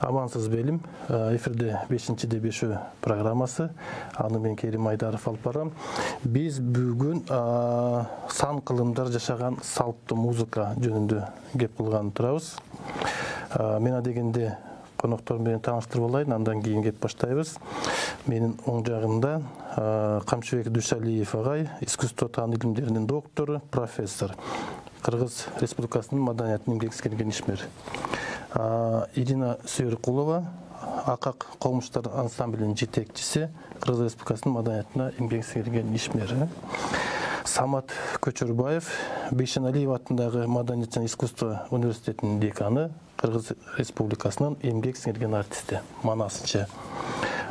Амансыз белим. Эфирде 5-де 5 программасы. Аны мен Керим Айдаров алып барам. Биз бүгүн сан кылымдар жашаган салттуу музыка жөнүндө кеп кылган турабыз. Мен дегенде коноктор менен тааныштырып алайын, андан кийин кеп баштайбыз. Менин оң жагымда Камчыбек Дүйшалиев агай, искусство тааны илимдеринин доктору, профессор. Кыргыз Республикасынын маданиятын эмгек сиңирген ишмер. Ирина Сүйөркулова, Акак Колмуштар ансамблинин жетекчиси, Кыргыз Республикасынын маданиятына эмгек сиңирген ишмер. Самат Көчөрбаев, Бейшеналиев атындагы Маданият жана искусство университетинин деканы, Кыргыз Республикасынын эмгек сиңирген артисти, манасчы.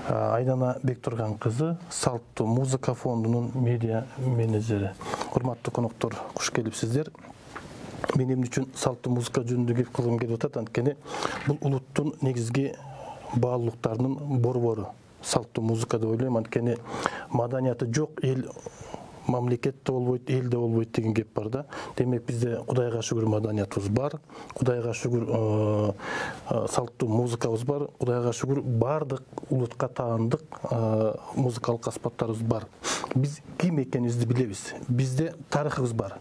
Айдана Бектурган кызы, салттуу музыка фондунун медиа менеджери. Урматтуу коноктор, куш келипсиздер. Менин үчүн салттуу музыка жөнүндө кеп кылгым келип атат, анткени бул улуттун негизги баалуулуктарынын борбору. Салттуу музыка деп ойлойм, анткени маданияты жок эл, мамлекет да болбойт, эл да болбойт деген кеп бар да. Демек бизде Кудайга шүгүр маданиятыбыз бар, Кудайга шүгүр салттуу музыкабыз бар, Кудайга шүгүр бардык улутка таандык музыкалык аспаптарыбыз бар. Биз ким экенибизди билебиз. Бизде тарыхыбыз бар.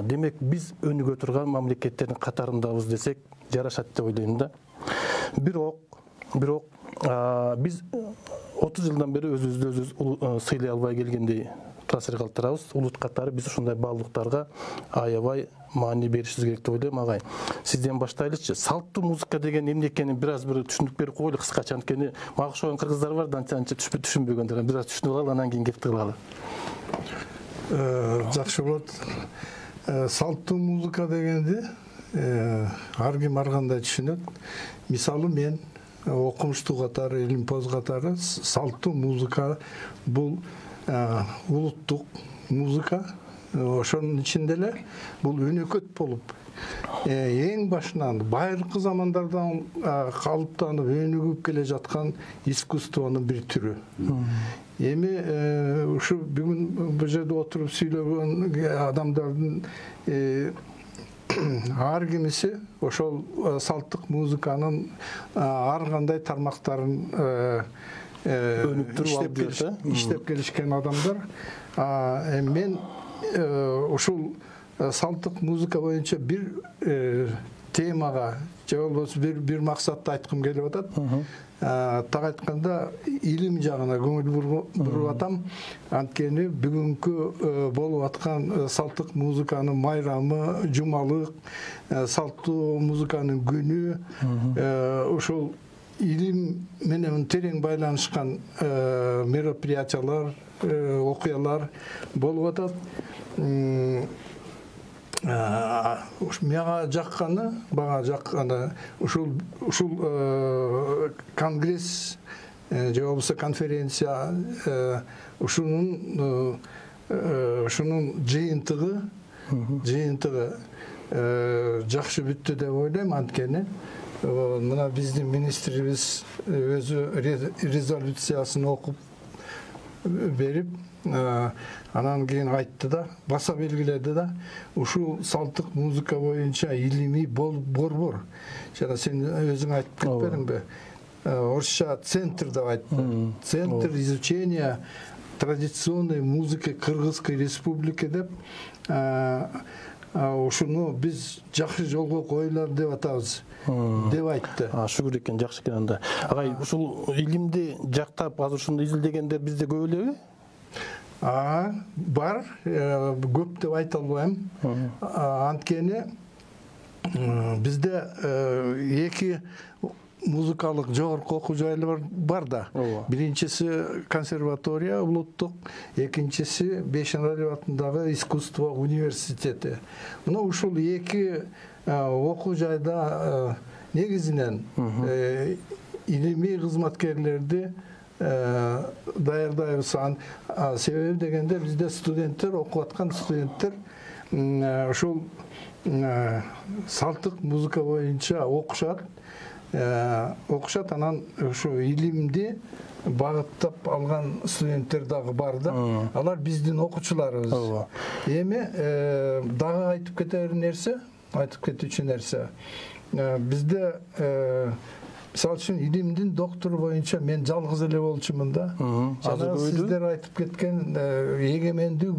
Демек биз өнүгө турган мамлекеттердин катарындабыз десек жарашат деп ойлойм да. Бирок биз 30 жылдан бери өзүбүздү сыйлай албай келгендей таасир калтырабыз. Улут катары биз ушундай баалуулуктарга аябай маани беришибиз керек деп ойлойм. Агай, сизден баштайлычы. Салттуу музыка деген эмне экенин бир түшүндүрүп берип коелу кыскача, анткени мага окшогон кыргыздар бар да анча түшүнбөгөндөр. Бир аз түшүнүп алалы, анан кийин кеп тыгылалы. Жакшы болот. Салттуу музыка дегенди ар ким ар кандай түшүнөт. Мисалы мен окумуштуу катары, илимпоз катары салттуу музыка бул улуттук музыка, ошонун ичинде эле бул өнөкөт болуп эң башынан байыркы замандардан калыптанып өнүгүп келе жаткан искусствонун бир түрү. Эми ушу бүгүн бул жерде отуруп сүйлөгөн адамдардын ар кимиси ошол салттык музыканын ар кандай тармактарын иштеп келишкен адамдар. Мен ушул салттык музыка боюнча бир темага же болбосо бир максатты айткым келип атат. Так айтканда илим жагына көңүл буруп атам. Анткени бүгүнкү болуп аткан салттык музыканын майрамы, жумалык, салттуу музыканын күнү, ушул илим менен терең байланышкан мероприятиялар, окуялар болуп атат. Мага жакканы ушул конгресс же болбосо конференция, ушунун жыйынтыгы жакшы бүттү деп ойлойм. Анткени мына биздин министрибиз өзү резолюциясын окуп берип, анан кийин айтты да, баса белгиледи да, ушул салттык музыка боюнча илимий борбор. Жана сен өзүң айтып кетпедиңби? Орусча центр деп айтты. Центр изучения традиционной музыки Кыргызской республики деп, ушуну биз жакшы жолго койлор деп атабыз деп айтты. Шүгүр экен, жакшы экен анда. Агай, ушул илимди жактап азыр ушунду изилдегендер бизде көп элеби? Бар, көп деп айта албайм. Анткени бизде эки музыкалык жогорку окуу жайлар бар да. Биринчиси консерватория улуттук, экинчиси Бейшеналиев атындагы искусство университети. Мына ушул эки окуу жайда негизинен илимий кызматкерлерди даярдайбыз. Себеби дегенде бизде студенттер, окуп аткан студенттер ушул салттык музыка боюнча окушат, анан ушу илимди багыттап алган студенттер дагы бар да. Алар биздин окуучуларыбыз. Эми дагы айтып кетүүчү нерсе, bizde Misal üçün ilimdin doktoru boyunca men жалгыз эле болчумун да. Жана сиздер айтып кеткен эгемендүү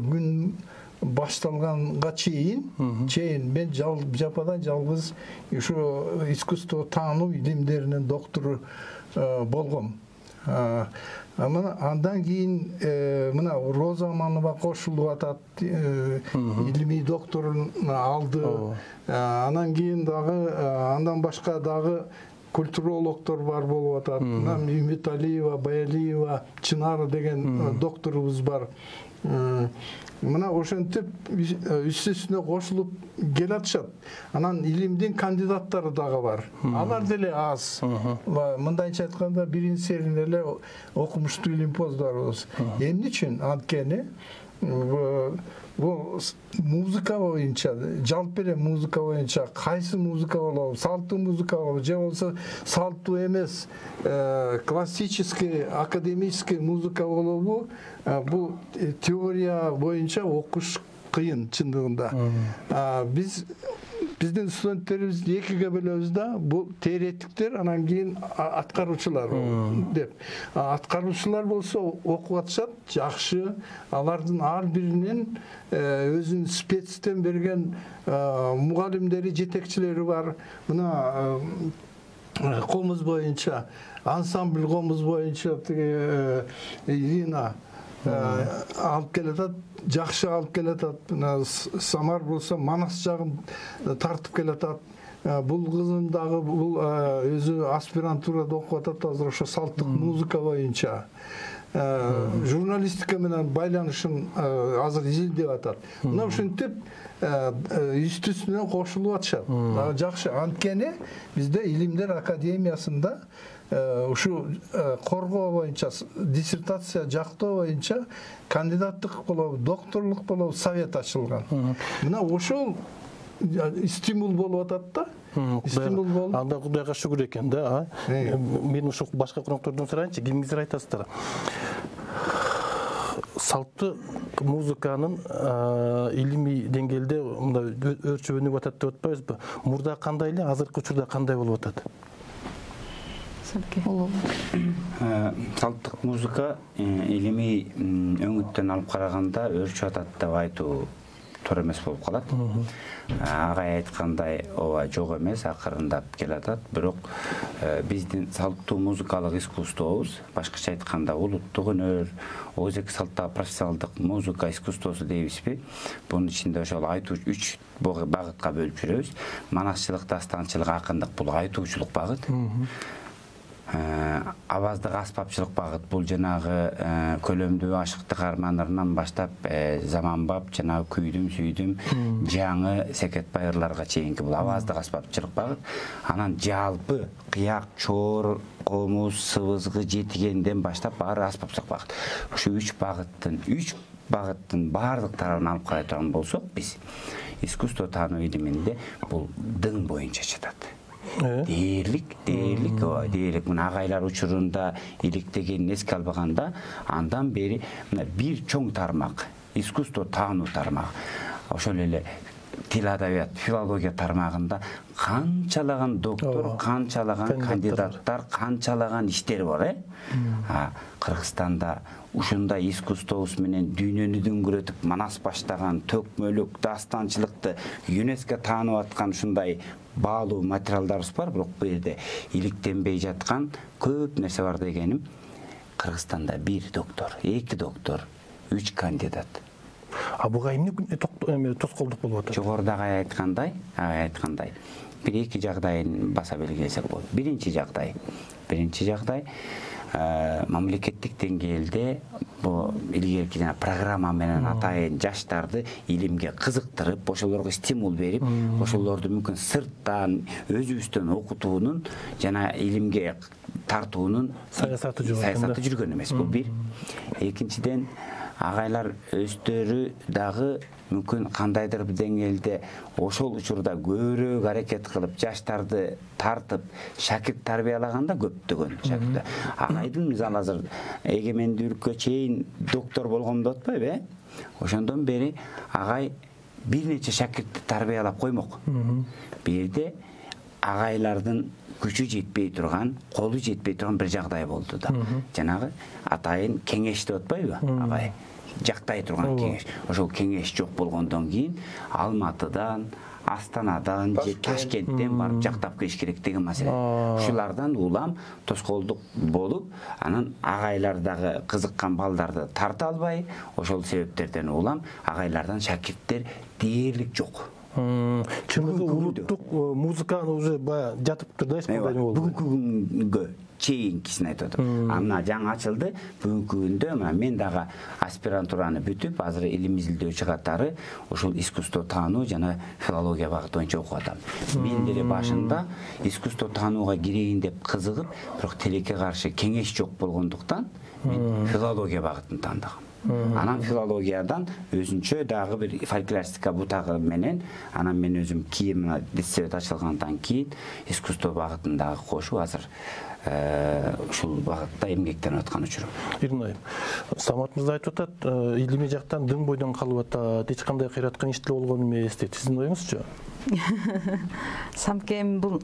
күн башталганга чейин мен жападан жалгыз ушу искусство таануу илимдеринин доктору болгом. Андан кийин мына Роза Аманова кошулуп атат, илимий докторун алды. Анан кийин дагы андан башка дагы культурологдор бар болуп атат. Үмүт Алиева, Баялиева, Чынар деген докторубуз бар. Мына ошентип үстүнө кошулуп келатышат. Анан илимдин кандидаттары дагы бар. Алар деле аз. Мындайча айтканда биринчи серин эле окумуштуу илимпоздорубуз. Эмне үчүн? Анткени бул музыка боюнча, жалпы эле музыка боюнча кайсы музыка болобу, салттуу музыка болобу, же болсо салттуу эмес, классический, академический музыка болобу, бул теория боюнча окуш кыйын чындыгында. Биздин студенттерибиз экиге бөлөбүз да, бул теоретиктер, анан кийин аткаруучулар деп. Аткаруучулар болсо окуп атышат, жакшы. Алардын ар биринин өзүнүн спецтен берген мугалимдери, жетекчилери бар. Мына комуз боюнча, ансамбль комуз боюнча Ирина алып келатат, жакшы алып келатат. Самар болсо Манас жагын тартып келатат. Бул кызым дагы бул өзү аспирантурада окуп атат, азыр ошо салттык музыка боюнча. Журналистика менен байланышын азыр изилдеп атат. Мына ушинтип үстүнө кошулуп атышат. Жакшы. Анткени бизде Илимдер академиясында ушу коргоо боюнча, диссертация жактоо боюнча кандидаттык болобу, докторлук болобу совет ачылган. Мына ошол стимул болуп атат да. Стимул болуп. Анда Кудайга шүгүр экен да. Мен ушу башка коноктордон сурайынчы, кимиңиздер айтасыздар? Салттуу музыканын илимий деңгээлде мындай өрчөөнүп атат деп атпайбызбы? Мурда кандай эле, азыркы учурда кандай болуп атат? Салттык музыка илимий өңүттөн алып караганда өрчүп атат деп айтуу туура эмес болуп калат. Агай айткандай, ооба жок эмес, акырындап келатат. Бирок биздин салттуу музыкалык искусствобуз, башкача айтканда улуттук өнөр, өзеки салттагы профессионалдык музыка искусствосу дейбизби? Бунун ичинде ошол айтуу 3 багытка бөлүп жүрөбүз. Манасчылык, дастанчылык, акындык бул айтуучулук багыт. Аваздык аспапчылык багыт бул жанагы көлөмдүү ашыктык армандарынан баштап заманбап жанагы күйдүм, сүйдүм, жаңы секетбай ырларга чейинки бул аваздык аспапчылык багыт. Анан жалпы кыяк, чоор, комуз, сыбызгы, жетигенден баштап баары аспапчылык багыт. Ушу 3 багыттын баардык тарабын алып карай турган болсок, биз искусство таануу илиминде бул дың боюнча жатат. Дээрлик мына агайлар учурунда иликтегенин эске албаганда, андан бери бир чоң тармак, искусство таануу тармагы, ошол эле тил адабият, филология тармагында канчалаган доктор, канчалаган кандидаттар, канчалаган иштер бар, Кыргызстанда ушундай искусствобуз менен дүйнөнү дүңгүрөтүп Манас баштаган төкмөлүк, дастанчылыкты ЮНЕСКО таанып аткан ушундай баалуу материалдарыбыз бар, бирок бул жерде иликтенбей жаткан көп нерсе бар дегеним. Кыргызстанда 1 доктор, 2 доктор, 3 кандидат. Буга эмне тоскоолдук болуп атат? Жогорудагы айткандай, бир-эки жагдайын баса белгилесек болот. Биринчи жагдай мамлекеттик деңгээлде бул илгерки жана программа менен атайын жаштарды илимге кызыктырып, ошолорго стимул берип, ошолорду мүмкүн сырттан, өзүбүздөн окутуунун жана илимге тартуунун саясаты жүргөн эмес. Бул бир. Экинчиден, агайлар өздөрү дагы мүмкүн кандайдыр бир деңгээлде ошол учурда көбүрөөк аракет кылып, жаштарды тартып, шакирт тарбиялаганда көптөгөн шакирт. Агайдын мисалы азыр эгемендүүлүккө чейин доктор болгон деп атпайбы, ошондон бери агай бир нече шакиртти тарбиялап коймок. Бир жерде агайлардын күчү жетпей турган, колу жетпей турган бир жагдай болду да. Жанагы атайын кеңеш деп атпайбы? Агай жактай турган кеңеш. Ошол кеңеш жок болгондон кийин Алматыдан, Астанадан, Ташкенттен барып жактап келиш керек деген маселе. Ушулардан улам тоскоолдук болуп, анан агайлардагы кызыккан балдарды тарта албай, ошол себептерден улам агайлардан шакирттер дээрлик жок. Чыныгы улуттук музыка уже бая жатып турду, эсмеде болду. Бүгүнкү күнгө чейинкисин айтып атам. Ана жаңы ачылды. Бүгүнкү күндө мен дагы аспирантураны бүтүп, азыр илим изилдөөчү катары ошол искусство таануу жана филология багыты боюнча окуп атам. Мен деле башында искусство таанууга кирейин деп кызыгып, бирок тилекке каршы кеңеш жок болгондуктан мен филология багытын тандагам. Анан филологиядан өзүнчө дагы бир фольклористика бутагы менен, анан мен өзүм кийин лицейде ачылгандан кийин искусство багытындагы кошуп азыр ушул багытта эмгектенип аткан учурум. Ирнай, Самат мырза айтып атат, илимий жактан дың бойдон калып атат, эч кандай кыйраткан иштер болгон эмес дейт. Сиздин оюңузчу? Самкем бул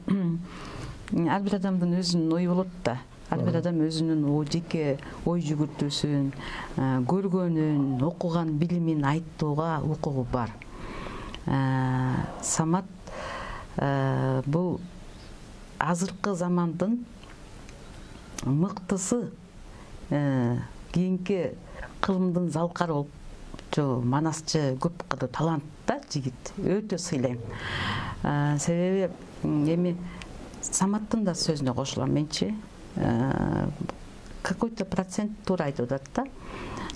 ар бир адамдын өзүнүн ою болот да. Ар бир адам өзүнүн жеке ой жүгүртүүсүн, көргөнүн, окуган билимин айттууга укугу бар. Самат бул азыркы замандын мыктысы, кийинки кылымдын залкары болуп, манасчы, көп кыды талант да жигит. Өтө сыйлайм. Себеби эми Саматтын да сөзүнө кошулам менчи. Какой-то процент туура айтып атат да.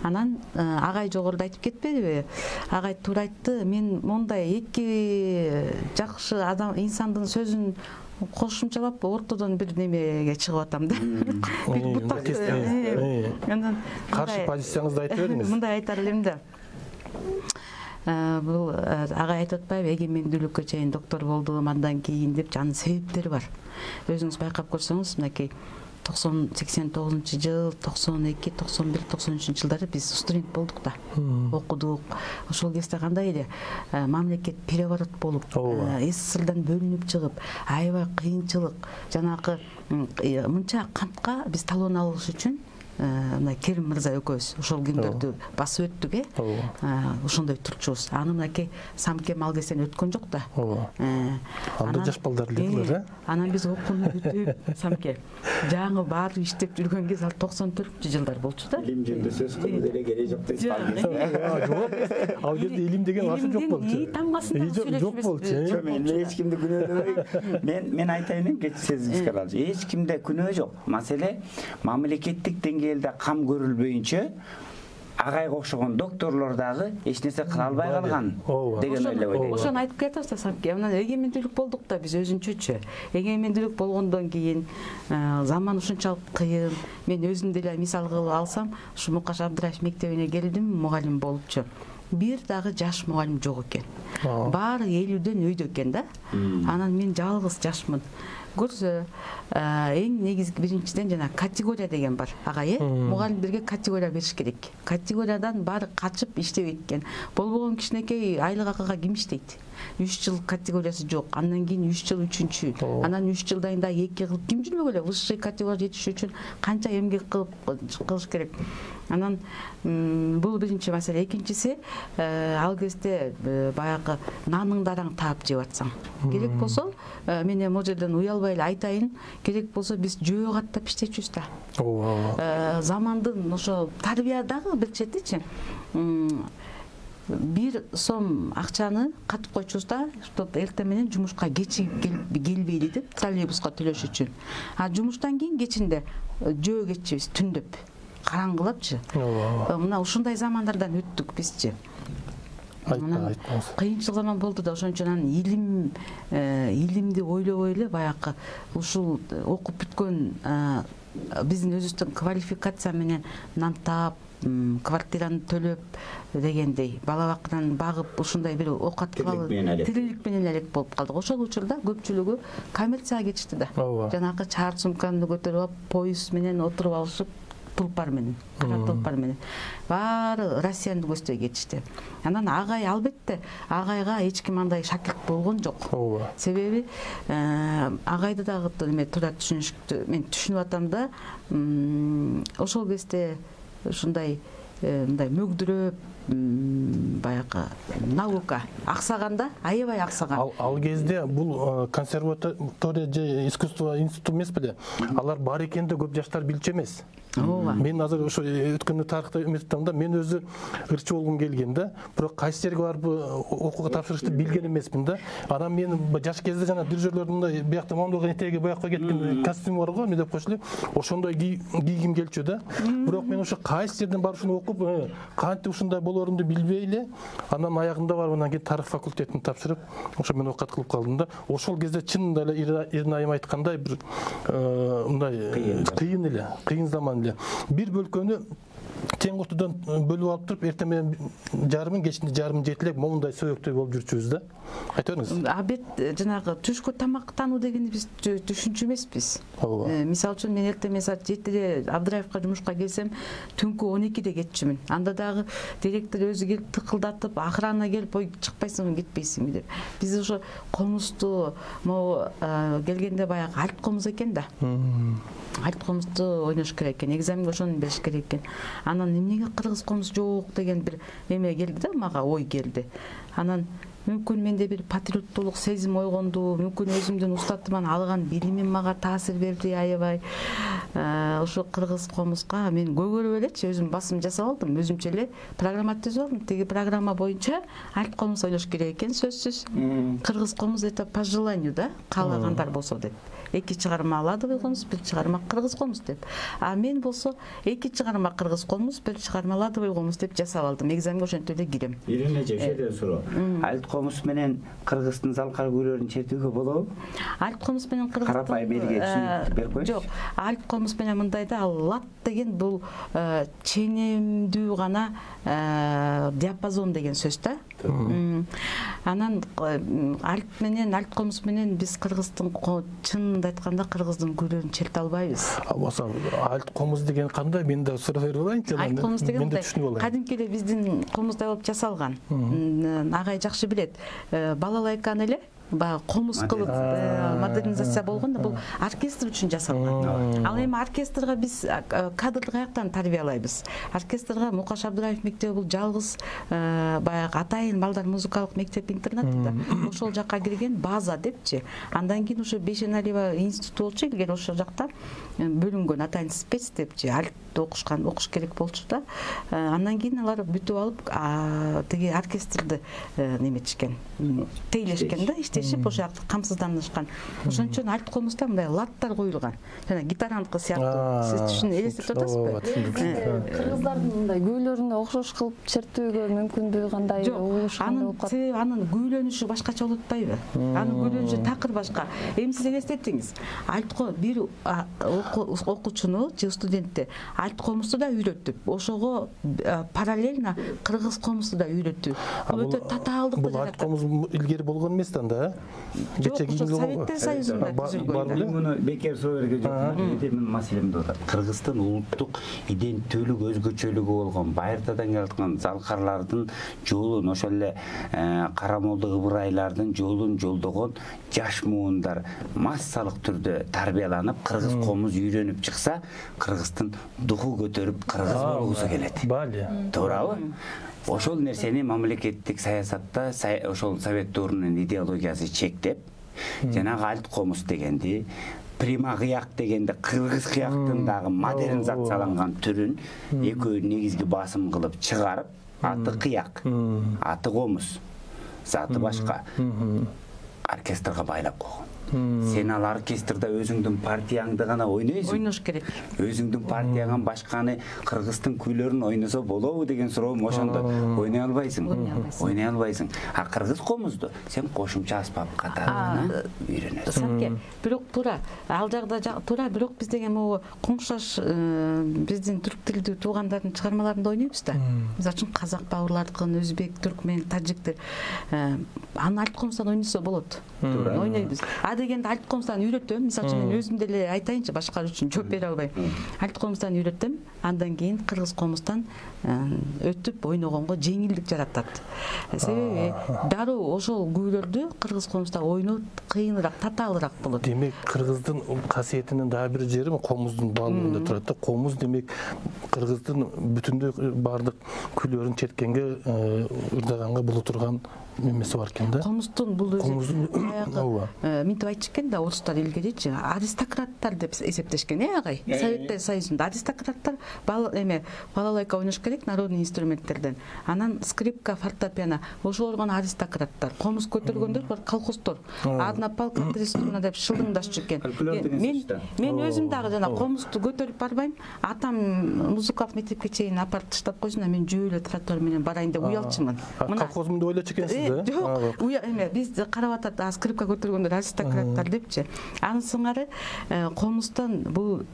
Анан агай жогоруда айтып кетпедиби? Агай туура айтты. Мен мондай эки жакшы адам инсандын сөзүн кошумчалап ортодон бир немеге чыгып атам да. Каршы позицияңызды айтып бериңиз. Мындай айтар элем да. Бул агай айтып атпайбы, эгемендүүлүккө чейин доктор болдум, андан кийин деп, анын себептери бар. Өзүңүз байкап көрсөңүз, мынакей 89 жыл, 92, 91, 93 жылдары биз студент болдук да. Окудук. Ошол кезде кандай эле мамлекет переворот болуп, СССРдан бөлүнүп чыгып, аябай кыйынчылык, жанагы мынча кантка биз талон алыш үчүн мына Керим мырза экөөбүз ошол күндөрдү басып өттүк, ошондой турчубуз. Аны мынакей Самкем ал кезден өткөн жок да. Анда жаш балдар эле. Анан биз окууну бүтүп, Самке жаңы баары иштеп жүргөн кез ал 94-жылдар болчу да. Илим жөнүндө сөз кылуу деле керек жок дейсиз. Жок. Ал жерде илим деген аты жок болчу. Жок болчу. Мен эч кимди күнөөдөбөй. Мен айтайын, кетсеңиз калат. Эч кимде күнөө жок. Маселе мамлекеттик деңгээлде кам көрүлбөйүнчө агайга окшогон докторлор дагы эч нерсе кыла албай калган деген ойлоп ойлойм. Ошону айтып кетип атасыз, анан эгемендүүлүк болдук да биз өзүнчөчү. Эгемендүүлүк болгондон кийин заман ушунчалык кыйын. Мен өзүм деле мисал кылып алсам, ушу Мукаш Абдыраев мектебине келдим, мугалим болупчу. Бир дагы жаш мугалим жок экен. Баары 50дөн өйдө экен да. Анан мен жалгыз жашмын. Көрсө, эң негизги биринчиден жана категория деген бар, агай, мугалимдерге категория бериш керек. Категориядан баары качып иштебейт экен. Болбогон кичинекей айлык акыга ким иштейт? 3 жыл категориясы жок, андан кийин 3 жыл үчүнчү, анан 3 жылдан да 2 кылып ким жүрмөк эле? Высший категория жетиш үчүн канча эмгек кылыш керек? Анан бул биринчи маселе. Экинчиси, ал кезде баягы нанын дараң таап жеп атсаң. Керек болсо, мен эми могу жерден уялбай эле айтайын, керек болсо биз жөө каттап иштечүбүз да. Замандын ошо тарбия дагы бир четичи. 1 сом акчаны катып койчубуз да, эртең менен жумушка кечигип келбейли деп троллейбуска төлөш үчүн. Жумуштан кийин кечинде жөө кетчүбүз түндөп, караңгылапчы. Мына ушундай замандардан өттүк бизчи. Кыйынчыл заман болду да, ошон үчүн илимди ойлобой эле баягы ушул окуп бүткөн биздин өзүбүздүн квалификация менен нан таап, квартираны төлөп дегендей, бала бакынан багып ушундай бир окаткалы тирилик менен элек болуп калдык. Ошол учурда көпчүлүгү коммерцияга кетишти да. Жанагы чаар сумканы көтөрүп алып, поезд менен отуруп алышып тулпар менен, кара тулпар менен. Баары Россияны көздөй кетишти. Анан агай албетте агайга эч ким андай шакирт болгон жок. Себеби агайды дагы эме туура түшүнүштү мен түшүнүп атам да, ошол кезде ушундай мындай мөгдүрөп баягы наука аксаганда, аябай аксаган. Ал кезде бул консерватория же искусство институту эмес беле? Алар бар экенин көп жаштар билчү эмес. Мен азыр ошо өткөндө тарыхта эметем да, мен өзү ырчы болгум келген да, бирок кайсы жерге барып окууга тапшырышты билген эмесмин да. Анан мен жаш кезде жана дирижерлөрдүн мындай биякта мондогон этеги боякка кеткен костюм бар го, эмне деп койчу эле, ошондой кийгим келчү да. Бирок мен ошо кайсы жерден барып ушуну окуп, кантип ушундай болорумду билбей эле, анан аягында барып анан кийин тарых факультетин тапшырып, ошо мен окат кылып калдым да. Ошол кезде чынында эле Ирнайым айткандай бир мындай кыйын заман. Bir bölkөнү тең ортодон бөлүп алып туруп, эртең менен жарымын, кечинде жарымын жетилеп, момундай сөйөктөй болуп жүрчүбүз да. Айта бериңиз. Абет жанагы түшкү тамактануу дегенди биз түшүнчү эмеспиз. Мисалы үчүн мен эртең саат 7-де Абдыраевка жумушка келсем, түнкү 12-де кетчүмүн. Анда дагы директор өзү келип тыкылдатып, охрана келип, ой чыкпайсыңбы, кетпейсиңби деп. Биз ошо комузду келгенде баягы альт комуз экен да. Альт комузду ойнош керек экен, экзаменге ошону бериш керек экен. Анан эмнеге кыргыз комуз жок деген бир эме келди да, мага ой келди. Анан мүмкүн менде бир патриоттуулук сезим ойгонду, мүмкүн өзүмдүн устатыман алган билимим мага таасир берди аябай. Ошо кыргыз комузга мен көгөрүп элечи өзүм басым жасап алдым, өзүмчө эле программа түзүп алдым. Тиги программа боюнча альт комуз ойнош керек экен, сөзсүз. Кыргыз комуз это по желанию да, каалагандар болсо деп. 2 чыгарма ладовый комуз, 1 чыгарма кыргыз комуз деп. А мен болсо 2 чыгарма кыргыз комуз, 1 чыгарма ладовый комуз деп жасап алдым. Экзаменге ошентип эле кирем. Ирине жешеде суроо. Альт комуз менен кыргыздын залкар күйлөрүн чертүүгө болобу? Альт комуз менен кыргыз карапай белге түшүнүп берип коюңуз. Жок, альт комуз менен мындай да, лат деген бул ченемдүү гана диапазон деген сөз да. Анан альт менен, альт комуз менен биз кыргыздын чынында айтканда кыргыздын күйлөрүн черте албайбыз. Болсо альт комуз деген кандай, мен да сурап берип алайынчы. Альт комуз деген кадимки эле биздин комуздай болуп жасалган. Агай жакшы билет. Балалайканы эле комуз кылып модернизация болгон да, бул оркестр үчүн жасалган. Ал эми оркестрга биз кадрды каяктан тарбиялайбыз? Оркестрга Мукаш Абдыраев мектеби бул жалгыз баягы атайын балдар музыкалык мектеп интернат да. Ошол жакка кирген база депчи. Андан кийин ошо Бейшеналиева институт болчу, илгери ошол жакта бөлүнгөн атайын спец депчи. Альт окуш керек болчу да. Андан кийин алар бүтүп алып тиги оркестрди неметишкен, тейлешкен да, ошо жакта камсызданышкан. Ошон үчүн альт комузда мындай латтар коюлган. Жана гитараныкы сыяктуу. Сиз түшүн элестетип атасызбы? Кыргыздардын мындай күйлөрүнө окшош кылып чертүүгө мүмкүндүгү кандай, анын себеби анын күйлөнүшү башкача болуп атпайбы? Анын күйлөнүшү такыр башка. Эми сиз элестетиңиз. Бир окуучуну же студентти альт комузду да үйрөтүп, ошого параллельно кыргыз комузду да үйрөтүү. Бул өтө татаалдык. Бул альт комуз илгери болгон эмес да? Жок, Советтер Союзунда түзүлгөн. Муну бекер сөөргө жок. Мен маселемди атат. Кыргыздын улуттук иденттүүлүгү, өзгөчөлүгү болгон Байыртадан келаткан залкарлардын жолун, ошол эле Карамолду Ыбырайлардын жолун жолдогон жаш муундар массалык түрдө тарбияланып, кыргыз комуз үйрөнүп чыкса, кыргыздын духу көтөрүп кыргыз болгусу келет. Туурабы? Ошол нерсени мамлекеттик саясатта ошол совет дöwрүнүн идеологиясы чектеп, жанагы альт комуз дегенди, пряма кыяк дегенде кыргыз кыяктын дагы модернизацияланган түрүн экөө негизги басым кылып чыгарып, аты кыяк, аты комуз, заты башка. Оркестрга байлап койгон. Сен ал оркестрда өзүңдүн партияңды гана ойнойсуң. Ойнош керек. Өзүңдүн партияңан башканы кыргыздын күйлөрүн ойносо болобу деген суроом ошондо ойной албайсың. Ойной албайсың. А кыргыз комузду сен кошумча аспап катарына үйрөнөсүң. Сатке, бирок туура, ал жагда туура, бирок биз деген могу коңшаш биздин түрк тилдүү туугандардын чыгармаларында ойнойбуз да. Мисалы үчүн казак бауырлардыкын, өзбек, түркмен, тажиктер аны альт комуздан ойносо болот. ойнойбуз. А дегенде альт комуздан үйрөтөм. Мисалы үчүн мен өзүм деле айтайынчы, башкалар үчүн жооп бере албайм. Альт комуздан үйрөтөм. Андан кийин кыргыз комуздан өтүп ойногонго жеңилдик жаратат. Себеби дароо ошол күүлөрдү кыргыз комузда ойноо кыйыныраак, татаалыраак болот. Демек кыргыздын касиетинин дагы бир жери комуздун баалыгында турат да. Комуз демек кыргыздын бүтүндөй бардык күйлөрүн четкенге, ырдаганга боло турган немеси бар экен да. Комуздун бул өзү баягы минтип айтчу экен да, орустар илгеричи аристократтар деп эсептешкен, агай. Советтер Союзунда аристократтар балалайка ойнош керек народный инструменттерден. Анан скрипка, фортепиано, ошолор гана аристократтар. Комуз көтөргөндөр бар колхоздор. Одна палка три струна деп шылдыңдашчу экен. Мен өзүм дагы жана комузду көтөрүп барбайм. Атам музыкалык мектепке чейин апарып таштап койсун, мен жөө эле трактор менен барайын деп уялчумун. Колхозумду ойлочу экенсиз да? Жок, биз карап атат, скрипка көтөргөндөр аристократтар депчи. Анын сыңары комуздан бул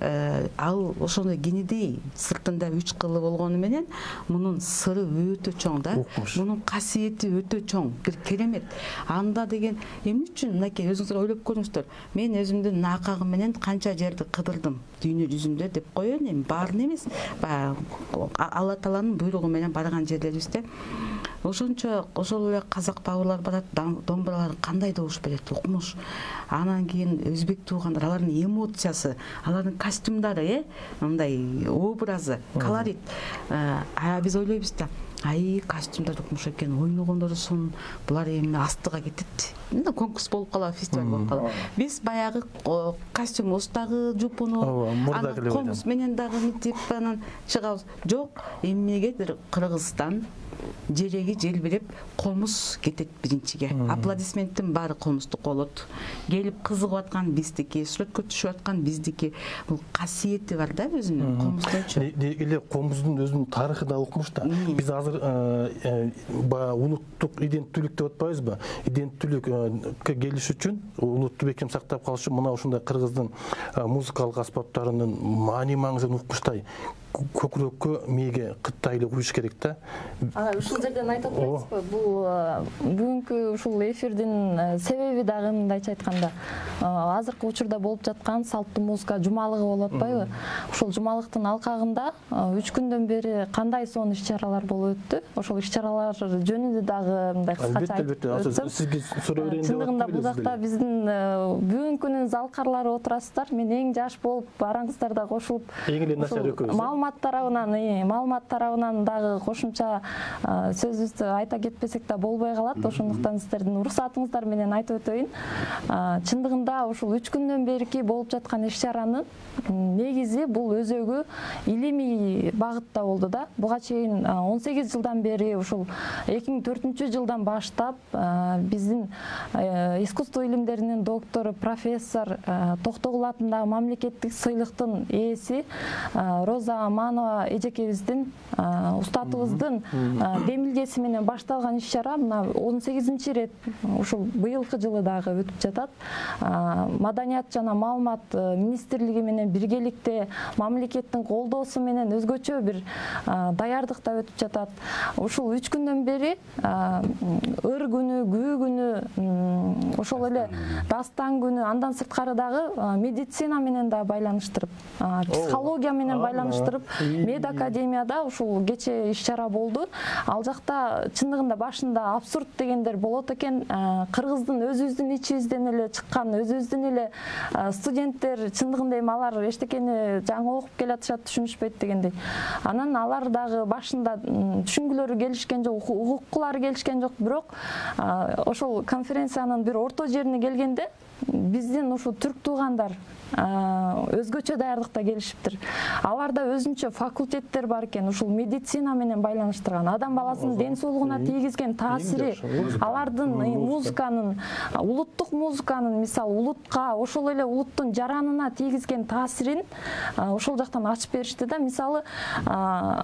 ал ошондой кенедей сыртында 3 кылы болгону менен мунун сыры өтө чоң да. Мунун касиети өтө чоң, бир керемет. Анда деген эмне үчүн мынакей өзүңүздөр ойлоп көрүңүздөр. Мен өзүмдүн накагым менен канча жерди кыдырдым дүйнө жүзүндө деп коеюн, эми баарын эмес. Алла Тааланын буйругу менен барган жерлерибизде ошончо ошол эле казак бабырлар барат, домбуралар кандай добуш берет, укмуш. Анан кийин өзбек туугандар, алардын эмоциясы, алардын костюмдары, мындай образы, колорит. Биз ойлойбуз да, костюмдар укмуш экен, ойногондорусун, булар эми астыга кетет. Конкурс болуп калат, фестиваль болуп калат. Биз баягы костюм устагы жупуну, анан комуз менен дагы митип анан чыгабыз. Жок, эмнегедир Кыргызстан жереги желбиреп комуз кетет биринчиге. Аплодисменттин баары комуздук болот. Келип кызыгып аткан биздики, сүрөткө түшүп аткан биздики. Бул касиети бар да өзүнүн комуздунчу. Эле комуздун өзүнүн тарыхы да укмуш да. Биз азыр улуттук иденттүүлүк деп атпайбызбы? Иденттүүлүккө келиш үчүн, улутту бекем сактап калыш үчүн мына ушундай кыргыздын музыкалык аспаптарынын маани-маңызын укмуштай көкүрөккө, мээге кыттайлы куюш керек да. Ушул жерден айтып атпайсызбы? Бул бүгүнкү ушул эфирдин себеби дагы мындайча айтканда, азыркы учурда болуп жаткан салттуу музыка жумалыгы болуп атпайбы? Ушул жумалыктын алкагында 3 күндөн бери кандай сонун иш-чаралар болуп өттү? Ошол иш-чаралар жөнүндө дагы мындай кыскача айтып өтсөм. Сизге суроо берейин деп атып. Чындыгында бул жакта биздин бүгүнкүнүн залкарлары отурасыздар. Мен эң жаш болуп, бараңыздар да кошулуп, эң эле начар экөөбүз. Маалымат тарабынан дагы кошумча сөзүбүздү айта кетпесек да болбой калат. Ошондуктан сиздердин уруксатыңыздар менен айтып өтөйүн. Чындыгында ушул 3 күндөн берки болуп жаткан иш-чаранын негизи бул өзөгү илимий багытта болду да. Буга чейин 18 жылдан бери ушул 2004-жылдан баштап биздин искусство илимдеринин доктору, профессор, Токтогул атындагы мамлекеттик сыйлыктын ээси Роза Аманова эжекебиздин устатыбыздын демилгеси менен башталган иш-чара мына 18-чи рет ушул быйылкы жылы дагы өтүп жатат. Маданият жана маалымат министрлиги менен биргеликте мамлекеттин колдоосу менен өзгөчө бир даярдыкта өтүп жатат. Ушул 3 күндөн бери ыр күнү, күү күнү, ошол эле дастан күнү, андан сырткары дагы медицина менен да байланыштырып, психология менен байланыштырып, медакадемияда ушул кече иш-чара болду. Ал жакта чындыгында башында абсурд дегендер болот экен. Кыргыздын өзүбүздүн ичибизден эле чыккан, өзүбүздүн эле студенттер чындыгында эми алар эчтекени жаңы окуп келатышат, түшүнүшпөйт дегендей. Анан алар дагы башында түшүнгүлөрү келишкен жок, укуккулары келишкен жок, бирок ошол конференциянын бир орто жерине келгенде биздин ушул түрк туугандар өзгөчө даярдыкта келишиптир. Аларда өзүнчө факультеттер бар экен, ушул медицина менен байланыштырган, адам баласынын ден соолугуна тийгизген таасири, алардын музыканын, улуттук музыканын, мисалы улутка, ошол эле улуттун жаранына тийгизген таасирин ошол жактан ачып беришти да. Мисалы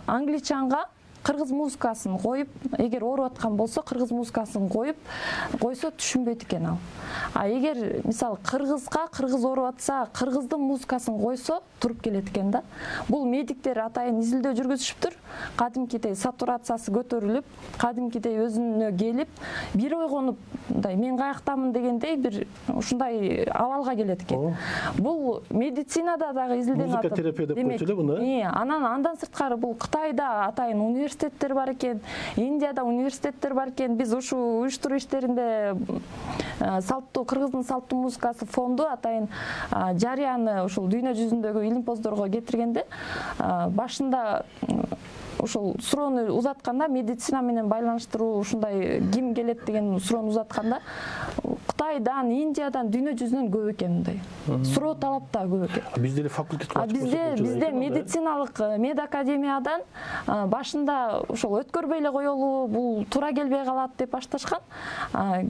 англичанга кыргыз музыкасын коюп, эгер ооруп аткан болсо, кыргыз музыкасын койсо түшүнбөйт экен ал. А эгер мисалы кыргызга кыргыз ооруп атса, кыргыздын музыкасын койсо туруп келет экен да. Бул медиктер атайын изилдөө жүргүзүшүптүр. кадимкидей сатурациясы көтөрүлүп, кадимкидей өзүнө келип, бир ойгонуп, мындай мен каяктамын дегендей бир ушундай абалга келет экен. Бул медицинада дагы изилденип атат. Музыка терапия деп коечу эле буну. Андан сырткары бул Кытайда атайын университеттер бар экен, Индияда университеттер бар экен. Биз ушул уюштуруу иштеринде салттуу Кыргыздын салттуу музыкасы фонду атайын жарыяны ушул дүйнө жүзүндөгү илимпоздорго кетиргенде башында ошол суроону узатканда, медицина менен байланыштыруу ушундай ким келет деген суроону узатканда, Кытайдан, Индиядан, дүйнө жүзүнөн көп экен мындай. Суроо талап да көп экен. Бизде эле факультет бар. Бизде медициналык медакадемиядан башында ошол өткөрбөй эле коелу, бул туура келбей калат деп башташкан.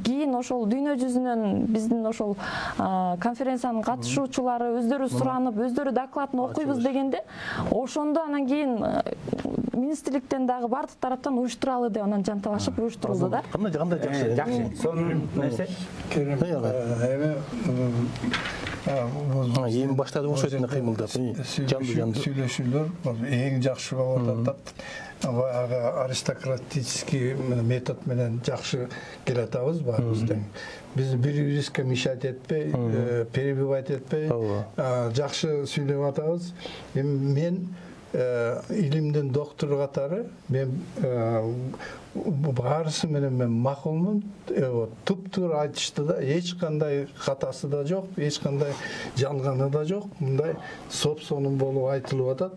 Кийин ошол дүйнө жүзүнөн биздин ошол конференциянын катышуучулары өздөрү суранып, өздөрү докладын окуйбуз дегенде, ошондо анан кийин министрликтен дагы бардык тараптан уюштуралы деп анан жанталашып уюштурулду да. Кандай жакшы. Жакшы. Сонун нерсе. Эми баштады ошойтуна кыймылдап, жанды сүйлөшүүлөр эң жакшы болуп атат. Аристократический метод менен жакшы келатабыз баарыбыз тең. Биз бири-бирибизге мешать этпей, перебивать этпей, жакшы сүйлөп атабыз. Мен илимдин доктору катары мен баарысы менен мен макулмун. Туп-туура айтышты да, эч кандай катасы да жок, эч кандай жалганы да жок. Мындай соп-сонун болуп айтылып атат.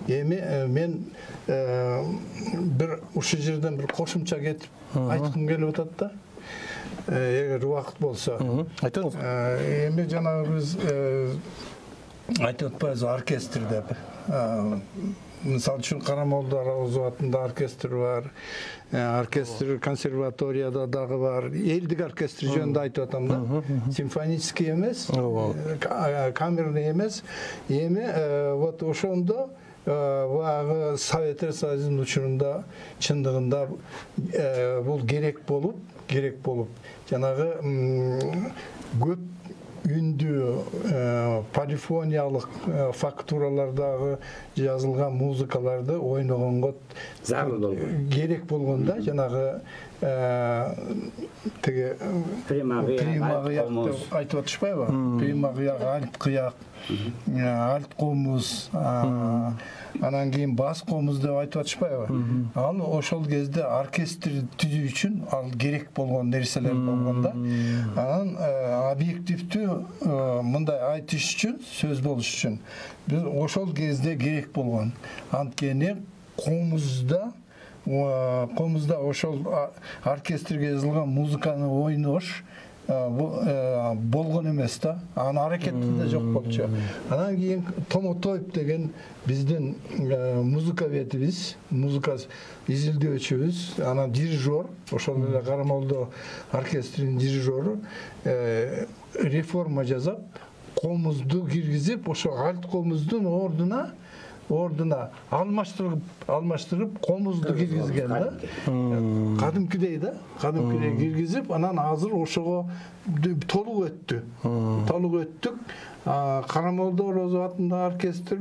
Эми мен бир ушул жерден бир кошумча кетип айткым келип атат да. Эгер убакыт болсо. Айтыңыз. Эми жанагы биз айтып атпайбыз оркестр деп. Мисалы үчүн Карамолдо Араозов атында оркестр бар, оркестр консерваторияда дагы бар, элдик оркестр жөнүндө айтып атам да. Симфонический эмес, камерный эмес. Эми вот ошондо баягы Советтер Союзунун учурунда чындыгында бул керек болуп, жанагы көп үндүү полифониялык фактуралардагы жазылган музыкаларды ойногонго зарыл болгон. Керек болгондо жанагы тиги примагыяк деп айтып атышпайбы? Примагыяк, альт кыяк, альт комуз, анан кийин бас комуз деп айтып атышпайбы? Ал ошол кезде оркестр түзүү үчүн ал керек болгон нерселер болгон да. Анан объективдүү мындай айтыш үчүн, сөз болуш үчүн биз ошол кезде керек болгон. Анткени комузда ошол оркестрге жазылган музыканы ойнош болгон эмес да. Анын аракети да жок болчу. Анан кийин Томотоев деген биздин музыкабетибиз, музыка изилдөөчүбүз, анан дирижер, ошол эле Карамолдо оркестринин дирижеру реформа жасап, комузду киргизип, ошо альт комуздун ордуна алмаштырып комузду киргизген да. Кадимкидей киргизип, анан азыр ошого толук өттүк. Карамолдо Араозов атындагы оркестр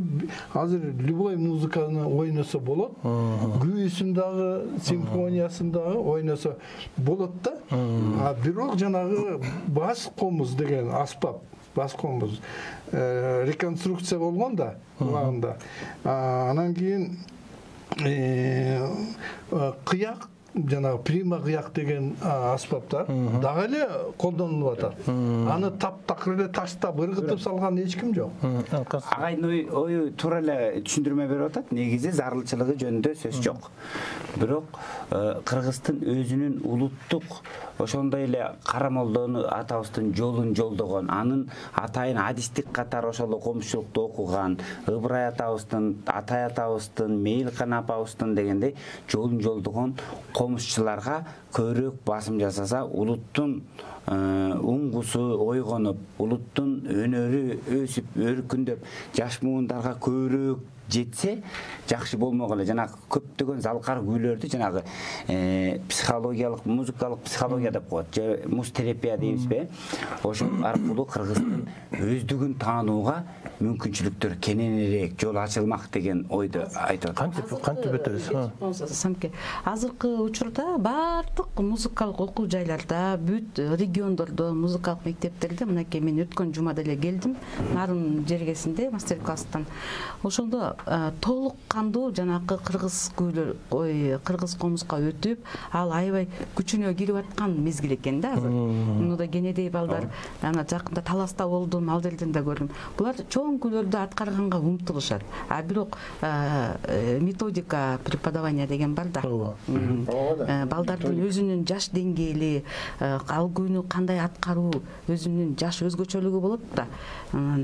азыр любой музыканы ойносо болот. Күйүүсүн дагы, симфониясын дагы ойносо болот да. Бирок жанагы бас комуз деген аспап, бас комуз реконструкция болгон да убагында. Анан кийин кыяк, жанагы прима кыяк деген аспаптар дагы эле колдонулуп атат. Аны таптакыр эле таштап ыргытып салган эч ким жок. Агайдын ою туура эле түшүндүрмө берип атат. Негизи зарылчылыгы жөнүндө сөз жок. Бирок Кыргыздын өзүнүн улуттук ошондой эле Карамолдону атабыздын жолун жолдогон, анын атайын адистик катары ошол комузчулукту окуган, Ыбырай атабыздын, Атай атабыздын, Мейлкан апабыздын дегендей жолун жолдогон комузчуларга көбүрөөк басым жасаса, улуттун уңгусу ойгонуп, улуттун өнөрү өсүп, өркүндөп, жаш муундарга көбүрөөк жетсе жакшы болмок эле. Жанагы көптөгөн залкар күүлөрдү жанагы психологиялык, музыкалык психология деп коет, же муз терапия дейбизби? Ошол аркылуу Кыргыздын өздүгүн таанууга мүмкүнчүлүктөр кененирээк жол ачылмак деген ойду айтып атат. Кантип өтөбүз? Самке азыркы учурда баардык музыкалык окуу жайларда, бүт региондордо, музыкалык мектептерде, мынакей мен өткөн жумада эле келдим, Нарын жергесинде мастер класстан. Ошондо толук кандуу жанакы кыргыз күүлөр, кыргыз комузга өтүп, ал аябай күчүнө кирип аткан мезгил экен да азыр. Мында Кенедей балдар, ана жакында Таласта болдум, ал жерден да көрдүм. Булар чоң күүлөрдү аткарганга умтулушат. А бирок методика преподавания деген бар да. Балдардын өзүнүн жаш деңгээли, ал күүнү кандай аткаруу, өзүнүн жаш өзгөчөлүгү болот да.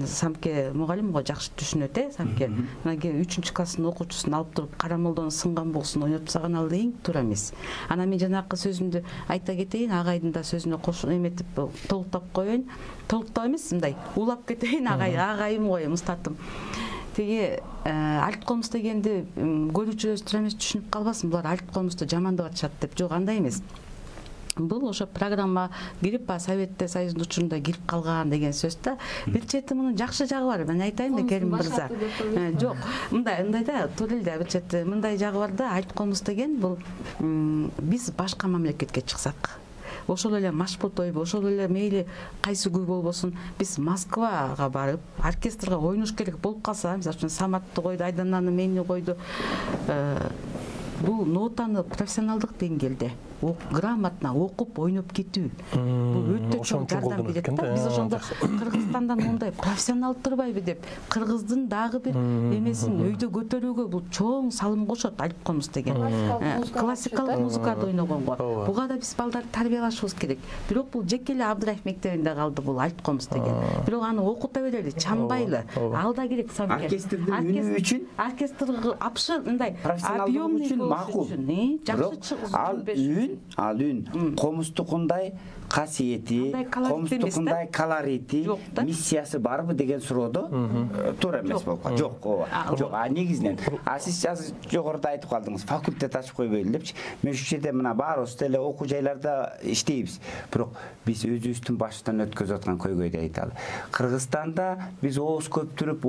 Самке мугалим го жакшы түшүнөт, Самке. Мына 3-класстын окуучусун алып туруп Карамолдон сынган болсун ойноп тасаган ал эң туура эмес. Ана мен жанакы сөзүмдү айта кетейин, агайдын да сөзүнө кошуп эметип толуктап коеюн. Толуктап эмес, мындай улап кетейин, агайым го Мустатым. Теги Альт комуз дегенди көрүүчүлөр туура эмес түшүнүп калбасын, булар Альт комузду жамандап атышат деп. Жок, андай эмес. Бул ошо программа кирип, Советтер Союзунун учурунда кирип калган деген сөз да. Бир чети мунун жакшы жагы бар. Мен айтайын да, Керим мырза. Жок, мындай да, туура эле бир чети мындай жагы бар да. Альт комуз деген бул биз башка мамлекетке чыксак, ошол эле машбут ойбу, ошол эле мейли кайсы күй болбосун, биз Москвага барып, оркестрге ойнош керек болуп калса, мисалы үчүн Саматты койду, Айдананы мени койду, бул нотаны профессионалдык деңгээлде грамотно окуп ойноп кетүү. Бул өтө чоң жардам берет да. Биз ошондо Кыргызстандан мондай профессионал турбайбы деп, кыргыздын дагы бир эмесин өйдө көтөрүүгө бул чоң салым кошот Альт комуз деген. Классикалык музыкада ойногонго. Буга да биз балдарды тарбиялашыбыз керек. Бирок бул жеке эле Абдыраев мектебинде калды бул Альт комуз деген. Бирок аны окута берели, чанбайлы. Ал да керек Самке. Оркестрдин үнү үчүн, оркестрге апшы мындай профессионалдык үчүн макул. Жакшы ал үн комуздукундай касиети, комуздукундай колорити, миссиясы барбы деген суроодо туура эмес болуп калат. Жок, ооба. Жок, негизинен сиз азыр жогоруда айтып калдыңыз, факультет ачып койбойлу депчи. Мен ушул жерде мына баарыбыз деле окуу жайларда иштейбиз. Бирок биз өзүбүздүн башынан өткөзүп аткан көйгөйдү айталы. Кыргызстанда биз ооз көптүрүп,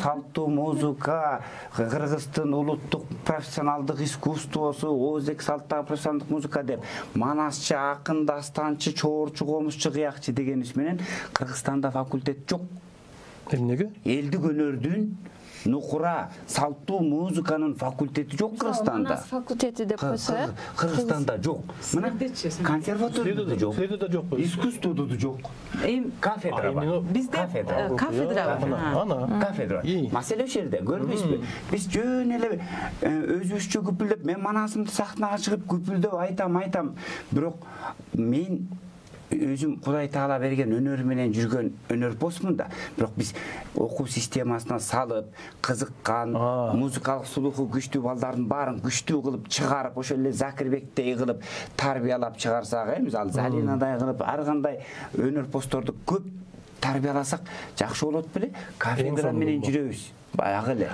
салттуу музыка, Кыргыздын улуттук профессионалдык искусствосу, ооздеги салттагы профессионалдык музыка деп, манасчы, акын, дастанчы, чоорчу, комузчу, кыякчы дегенибиз менен Кыргызстанда факультет жок. Эмнеге? Элдик өнөрдүн, нукура, салттуу музыканын факультети жок Кыргызстанда. Факультети деп койсо, Кыргызстанда жок. Мына консерваторияда да жок. Силерде да жокпу? Искусстводо да жок. Кафедра бар. Бизде кафедра бар. Кафедра. Маселе ошол жерде, көрбөйсүзбү? Биз жөн эле өзүбүзчө күпүлдөп, мен манасымды сахнага чыгып күпүлдөп айтам, бирок мен өзүм Кудай Таала берген өнөр менен жүргөн өнөрпосмун да. Бирок биз окуу системасына салып, кызыккан, музыкалык сулуху күчтүү балдардын баарын күчтүү кылып чыгарып, ошол эле Закирбектей кылып тарбиялап чыгарсак, мисалы Залинадай кылып, ар кандай өнөрпосторду көп тарбияласак жакшы болот беле? Кафедра менен жүрөбүз. Баягы эле.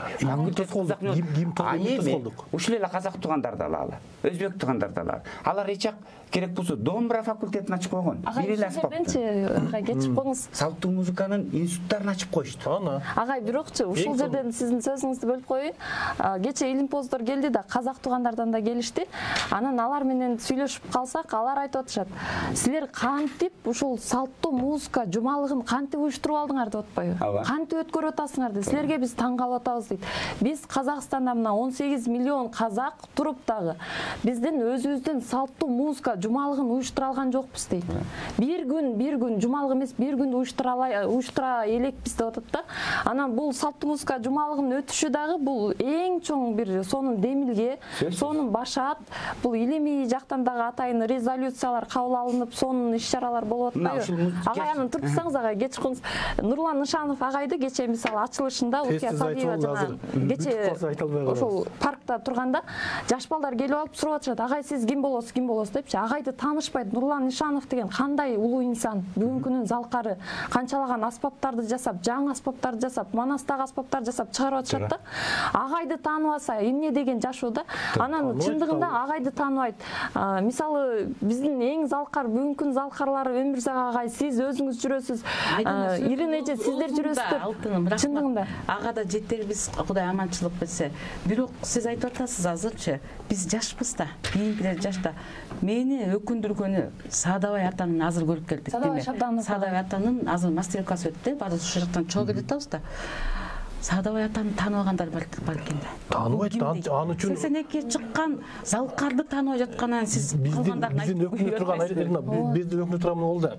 Ушул эле казак туугандар да алалы, өзбек туугандар да алалы. Алар эчак керек болсо домбура факультетин ачып койгон. Бир эле аспапты. Кетип коңуз. Салттуу музыканын институттарын ачып коюшту. Агай, бирокчу ушул жерден сиздин сөзүңүздү бөлүп коеюн. Кече илимпоздор келди да, казак туугандардан да келишти. Анан алар менен сүйлөшүп калсак, алар айтып атышат. Силер кантип ушул салттуу музыка жумалыгын кантип уюштуруп алдыңар деп атпайбы? Кантип өткөрүп атасыңар деп. Силерге биз таң калып атабыз дейт. Биз Казакстанда мына 18 миллион казак туруп дагы биздин өзүбүздүн салттуу музыка жумалыгын уюштура алган жокпуз дейт. Бир күн жумалык эмес, бир күндү уюштура элекпиз деп атат да. Анан бул салттуу музыка жумалыгынын өтүшү дагы бул эң чоң бир сонун демилге, сонун башат. Бул илимий жактан дагы атайын резолюциялар кабыл алынып, сонун иш-чаралар болуп атпайбы? Агай, анан турсаңыз агай, кече коңуз. Нурлан Нышанов агайды кече мисалы ачылышында кече ошол паркта турганда жаш балдар келип алып сурап атышат. Агай, сиз ким болосуз депчи. агайды таанышпайт. Нурлан Нишанов деген кандай улуу инсан, бүгүнкүнүн залкары, канчалаган аспаптарды жасап, жаңы аспаптарды жасап, Манастагы аспаптарды жасап чыгарып атышат да. Агайды тааныбаса эмне деген жашоо да. Анан чындыгында агайды тааныбайт. Мисалы биздин эң залкар, бүгүнкүн залкарлары Өмүрзак агай, сиз өзүңүз жүрөсүз. Ирин эже, сиздер жүрөсүздөр. Чындыгында ага да жетербиз, Кудай аманчылык берсе. Бирок сиз айтып атасыз азырчы, биз жашпыз да, кийинкилер жашта. Мени өкүндүргөнү Саадабай атанын азыр көрүп келдик, деме. Саадабай атанын азыр мастер-класс өттү, баары ушул жактан чогуу келип атабыз да. Саадабай атаны тааныбагандар бар экен да. Тааныбайт, аны үчүн 82 чыккан залкарды тааныбай жатканан сиз калгандарын айтып биздин өкүнүп турган ол да.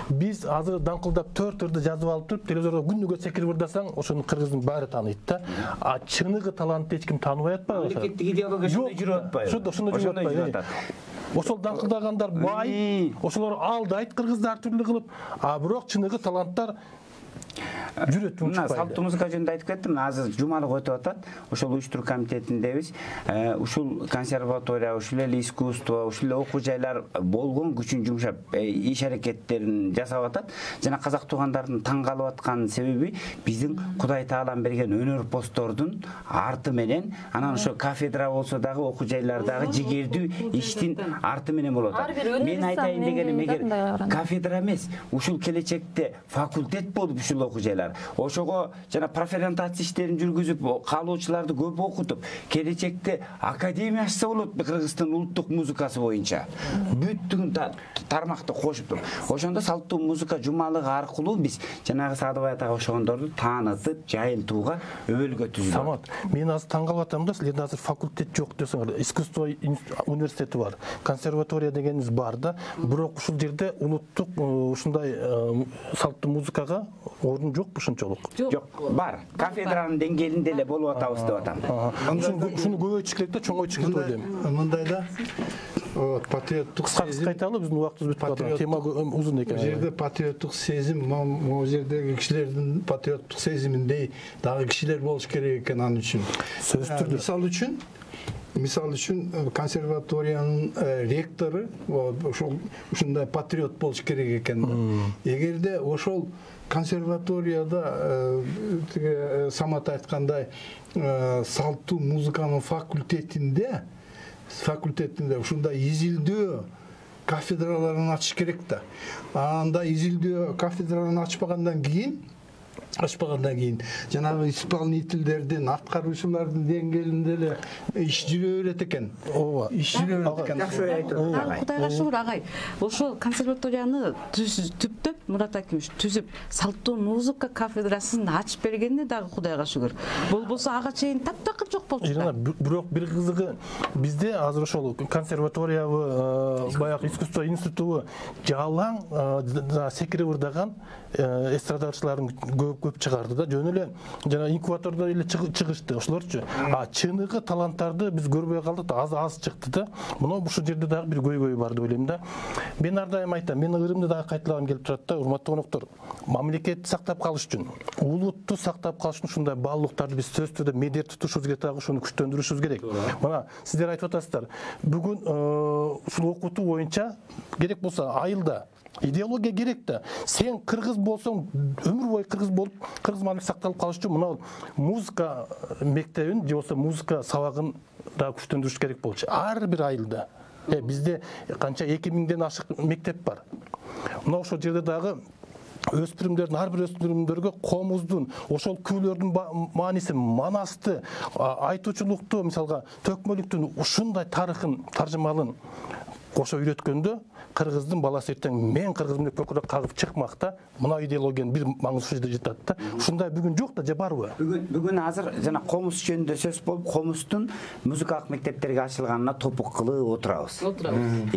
Биз азыр даңкылдап 4 ырды жазып алып туруп, телевизорго күнүгө секирип ырдасаң, ошону кыргыздын баары тааныйт да. А чыныгы талантты эч ким тааныбай атпайбы? Мамлекеттик идеология ошондой жүрүп атпайбы? Ошондой жүрүп атат. Ошол даңкылдагандар бай, ошолор алдайт кыргызды ар түрлүү кылып, а бирок чыныгы таланттар Мына салттуу музыка жөнүндө айтып кеттим. Азыр жумалык өтүп атат. Ошол уюштуруу комитетиндебиз. Ушул консерватория, ушул эле искусство, ушул эле окуу жайлар болгон күчүн жумшап, иш аракеттерин жасап атат. Жана казак туугандардын таң калып аткан себеби биздин Кудай Таалам берген өнөр посттордун арты менен, анан ошо кафедра болсо дагы окуу жайлардагы жигердүү иштин арты менен болуп атат. Мен айтайын дегеним, эгер кафедра эмес, ушул келечекте факультет болуп ушул окуу жайлар. Ошого жана профориентация иштерин жүргүзүп, каалоочуларды көп окутуп, келечекте академия ачса болот Кыргызстан улуттук музыкасы боюнча. Бүттүгүн тармакты кошуп туруп. Ошондо салттуу музыка жумалыгы аркылуу биз жанагы Саадабай атага окшогондорду таанытып, жайылтууга өбөлгө түзүп. Самат, мен азыр таң калып атам да, силерде азыр факультет жок десеңер, искусство университети бар, консерватория дегениз бар да, бирок ушул жерде улуттук ушундай салттуу музыкага орун жок ушунчалык. Жок, бар. Кафедранын деңгээлинде эле болуп атабыз деп атам. Ушуну көбөйтүш керек да, чоңойтуш керек деп ойлойм. Мындай да, патриоттук сезим. Кайталы, биздин убактыбыз бүтүп атат. Тема узун экен. Бул жерде патриоттук сезим, могу жердеги кишилердин патриоттук сезиминдей дагы кишилер болуш керек экен анын үчүн. Сөзсүз түрдө. Мисал үчүн консерваториянын ректору ушундай патриот болуш керек экен. Эгерде ошол консерваторияда Самат айткандай салттуу музыканын факультетинде ушундай изилдөө кафедраларын ачыш керек да. Анда изилдөө кафедраларын ачпагандан кийин жанагы исполнительдердин, аткаруучулардын деңгээлинде эле иш жүрө берет экен. Ооба. Иш жүрө берет экен. Жакшы айтып атат. Кудайга шүгүр агай. Ошол консерваторияны түптөп Мурат Акимович түзүп, салттуу музыка кафедрасын ачып бергенине дагы Кудайга шүгүр. Болбосо ага чейин таптакыр жок болчу да. Бирок бир кызыгы бизде азыр ошол консерваториябы, баягы искусство институту жалаң секирип ырдаган эстрадачылардын көп чыгарды да. Жөн эле жана инкубатордо эле чыгышты ошолорчу. А чыныгы таланттарды биз көрбөй калдык да, аз чыкты да. Мына ушул жерде дагы бир көйгөй бар деп ойлойм да. Мен ар дайым айтам, мен ырымды дагы кайталагым келип турат да, урматтуу коноктор. Мамлекетти сактап калыш үчүн, улутту сактап калыш үчүн ушундай баалуулуктарды биз сөзсүз түрдө медер тутушубуз керек, дагы ушуну күчтөндүрүшүбүз керек. Мына сиздер айтып атасыздар, бүгүн ушул окутуу боюнча керек болсо айылда идеология керек да. Сен кыргыз болсоң, өмүр бою кыргыз болуп, кыргыз маанилиги сакталып калыш үчүн мына музыка мектебин же болбосо музыка сабагын да күчтөндүрүш керек болчу. Ар бир айылда. Бизде канча 2000ден ашык мектеп бар. Мына ошол жерде дагы өспүрүмдөрдүн, ар бир өспүрүмдөргө комуздун, ошол күүлөрдүн мааниси, манасты, айтуучулукту, мисалга төкмөлүктүн ушундай тарыхын, таржымалын кошо үйрөткөндө кыргыздын баласы эртең мен кыргызмын деп көкүрөк кагып чыкмакта мына идеологиянын бир маңызы жерде жатат да. Ушундай бүгүн жок да же барбы? Бүгүн азыр жана комуз жөнүндө сөз болуп, комуздун музыкалык мектептерге ачылганына топук кылып отурабыз.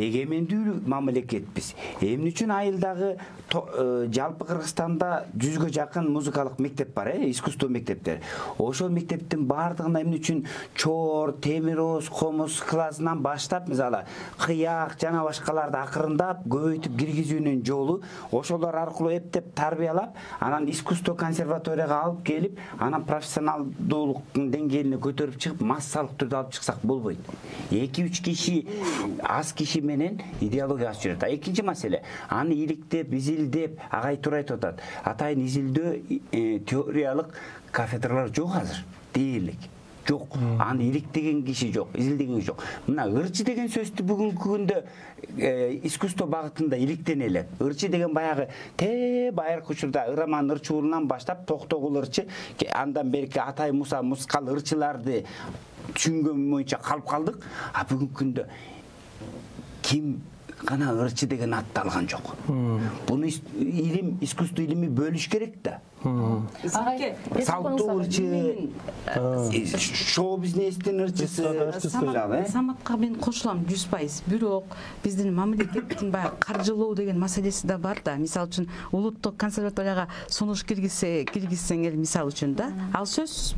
Эгемендүү мамлекетпиз. Эмне үчүн айылдагы жалпы Кыргызстанда 100гө жакын музыкалык мектеп бар, искусство мектептери. Ошол мектептин баардыгында эмне үчүн Чор, Темироз, Комуз классынан баштап, мисалы, кыя, музыкалык жана башкаларды акырындап көбөйтүп киргизүүнүн жолу ошолор аркылуу эптеп тарбиялап, анан искусство консерваторияга алып келип, анан профессионалдуулуктун деңгээлине көтөрүп чыгып, массалык түрдө алып чыксак болбойт. 2-3 киши, аз киши менен идеология ашып жүрөт. Экинчи маселе, аны иликтеп, изилдеп, агай тура айтып атат. Атайын изилдөө теориялык кафедралар жок азыр. Дээрлик. Жок. Аны иликтеген киши жок, изилдеген киши жок. Мына ырчы деген сөздү бүгүнкү күндө искусство багытында иликтенелер. Ырчы деген баягы байыркы учурда Ыраман ырчуулунан баштап Токтогул ырчы, андан берки Атай Муса Мускал ырчыларды түшүнгөн боюнча калып калдык. А бүгүнкү күндө ким гана ырчы деген атты алган жок. Буну илим, искусство илими бөлүш керек да. Салттуу ырчы, шоу бизнестин ырчысы. Саматка мен кошулам 100%. Бирок биздин мамлекеттин баягы каржылоо деген маселеси да бар да. Мисалы үчүн улуттук консерваторияга сунуш киргизсең эл мисалы үчүн да, ал сөзсүз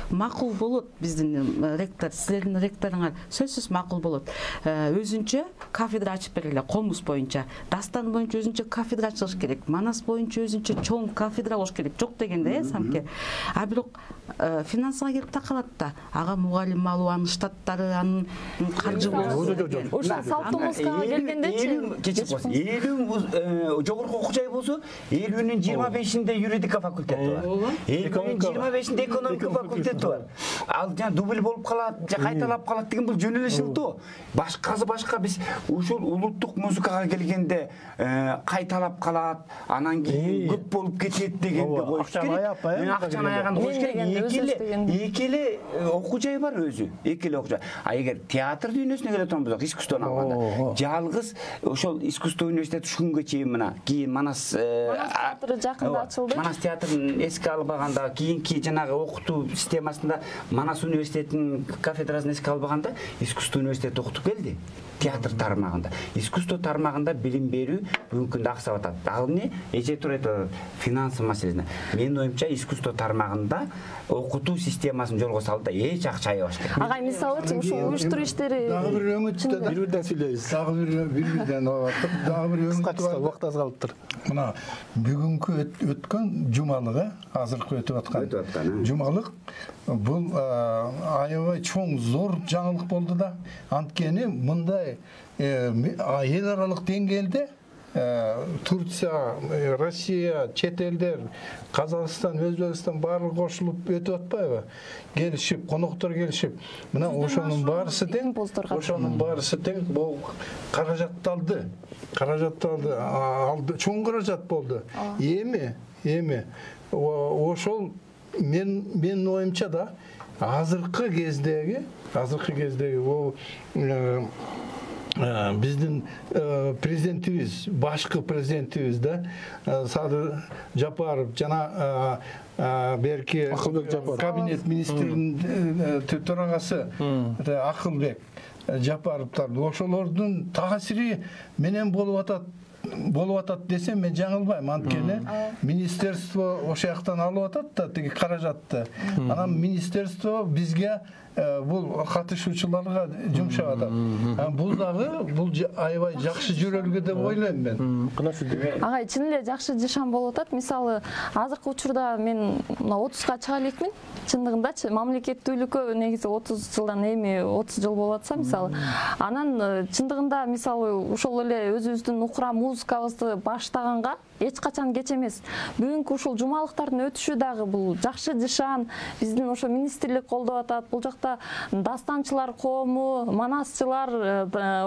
макул болот. Биздин ректор, силердин ректоруңар сөзсүз макул болот. Өзүнчө кафедра ачып бериле, комуз боюнча, дастан боюнча өзүнчө кафедра ачылыш керек, манас боюнча өзүнчө чоң кафедра болуш керек. Жок дегенде, самке. А бирок финансыга келип такалат да. Ага мугалим алуу, анын штаттары, анын каржылоосу. Ошо салттуумузга келгенде жогорку окуу жай болсо, 50-нин 25-инде юридика факультети бар. 50-нин 25-инде экономика факультети бар. Ал жана дубль болуп калат, же кайталап калат деген бул жөн эле шылтоо. Башка биз ушул улуттук музыкага келгенде кайталап калат, анан кийин көп болуп кетет дегенде коюш керек. Акчаны аяганда коюш керек. Эки эле окуу жай бар өзү. Эки эле окуу жай. А эгер театр дүйнөсүнө келе турганбыз, искусствону алганда, жалгыз ошол искусство университети ушкунга чейин мына, кийин Манас театры жакында ачылды. Манас театрын эске албаганда, кийинки жанагы окутуу системасында Манас университетинин кафедрасын эске албаганда, искусство университети окутуп келди. Театр тармагында, искусство тармагында билим берүү бүгүнкү күндө аксап атат. Ал эмне? Эже тура айтып, финансы маселесине. Менин оюмча искусство тармагында окутуу системасын жолго салды да эч акча аябаш керек. Агай мисалы ушул уюштуруу иштери дагы бир үмүттө бирден сүйлөйбүз. Дагы бирден дагы бир үмүт бар. Убакыт аз калыптыр. Мына бүгүнкү өткөн жумалык, азыркы өтүп аткан жумалык бул аябай чоң зор жаңылык болду да. Анткени мындай эл аралык деңгээлде Турция, Россия, чет элдер, Казакстан, Өзбекстан баары кошулуп өтүп атпайбы? Келишип, коноктор келишип, мына ошонун баарысы тең, бул каражатталды. Алды, чоң каражат болду. Эми ошол мен оюмча да азыркы кездеги бул биздин президентибиз, башкы президентибиз да Садыр Жапаров жана берки кабинет министринин төрагасы Акылбек Жапаровтар, ошолордун таасири менен болуп атат десем мен жаңылбайм. Анткени министерство ошол жактан алып атат да тиги каражатты. Анан министерство бизге бул катышуучуларга жумшап атат. Бул дагы аябай жакшы жөрөлгө деп ойлойм мен. Агай чын эле жакшы жашам болуп атат. Мисалы, азыркы учурда мен 30га чыга элекмин. Чындыгындачы мамлекеттүүлүккө негизи 30 жылдан эми 30 жыл болуп атса, мисалы. Анан чындыгында мисалы ошол эле өзүбүздүн нукура музыкабызды баштаганга эч качан кеч эмес. Бүгүнкү ушул жумалыктардын өтүшү дагы бул жакшы жашан, биздин ошо министрлик колдоп атат. Бул жакта дастанчылар коому, манасчылар,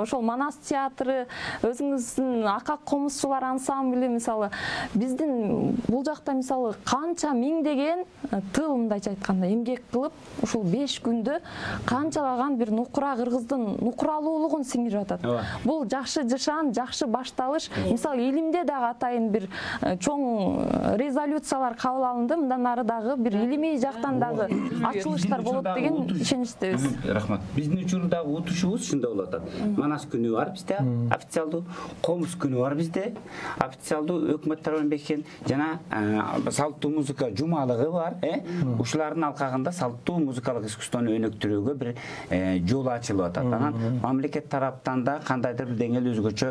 ошол Манас театры, өзүңүздүн Акак комузчулар ансамбли мисалы. Биздин бул жакта мисалы канча миңдеген тыл, мындайча айтканда, эмгек кылып, ушул 5 күндө канчалаган бир нукура кыргыздын нукуралуулугун сиңирип атат. Бул жакшы жашан, жакшы башталыш. Мисалы илимде дагы атайын бир бир чоң резолюциялар кабыл алынды. Мындан ары дагы бир илимий жактан дагы ачылыштар болот деген ишеничтебиз. Рахмат. Биздин учурдагы утушубуз ушундай болуп атат. Манас күнү бар бизде, официалдуу, Комус күнү бар бизде, официалдуу өкмөт тарабынан бекиткен жана салттуу музыка жумалыгы бар, ушулардын алкагында салттуу музыкалык искусствону өнүктүрүүгө бир жол ачылып атат. Анан мамлекет тараптан да кандайдыр бир деңгээлде өзгөчө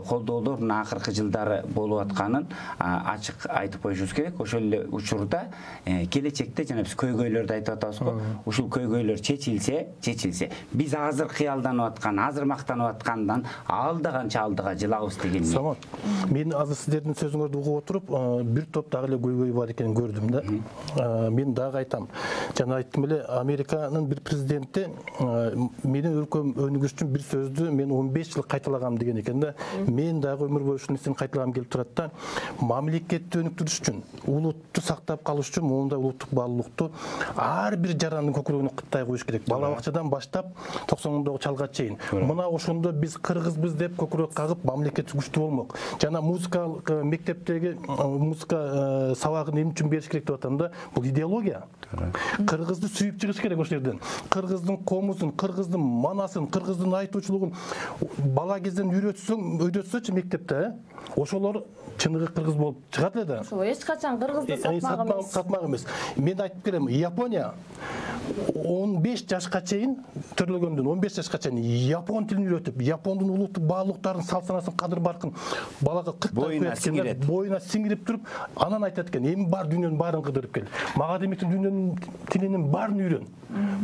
колдоолор мына акыркы жылдары болуп атканын ачык айтып коюшубуз керек. Ошол эле учурда келечекте жана биз көйгөйлөрдү айтып атабыз го. Ушул көйгөйлөр чечилсе, биз азыр кыялданып аткан, азыр мактанып аткандан алда канча алдыга жылабыз деген. Самат, мен азыр сиздердин сөзүңөрдү угуп отуруп, бир топ дагы эле көйгөй бар экенин көрдүм да. Мен дагы айтам. Жана айттым эле, Американын бир президенти менин өлкөм өнүгүш үчүн бир сөздү мен 15 жыл кайталагам деген экен да. Мен дагы өмүр бою ушул нерсени кайталагам келип турат да. Мамлекетти өнүктүрүш үчүн, улутту сактап калыш үчүн моундай улуттук баалуулукту ар бир жарандын көкүрөгүнө кыттай коюш керек. Бала бакчадан баштап 90-дагы чалга чейин. Мына ошондо биз кыргызбыз деп көкүрөк кагып мамлекет күчтүү болмок. Жана музыкалык мектептеги музыка сабагын эмне үчүн бериш керек деп атам да. Бул идеология. Кыргызды сүйүп чыгыш керек ошол жерден. Кыргыздын комузун, кыргыздын манасын, кыргыздын айтуучулугун бала кезден үйрөтсөчү мектепте, ошолор чыныгы кыргыз болуп чыгат эле да. Ошол эч качан кыргызды сатмак эмес. Мен айтып келем, Япония 15 жашка чейин төрөлгөндөн 15 жашка чейин япон тилин үйрөтүп, япондун улуттук баалуулуктарын, салт-санасын, кадыр-баркын балага боюна сиңирип туруп, анан айтат экен, эми бар дүйнөнүн баарын кыдырып кел. Мага демектен дүйнөнүн тилинин баарын үйрөн.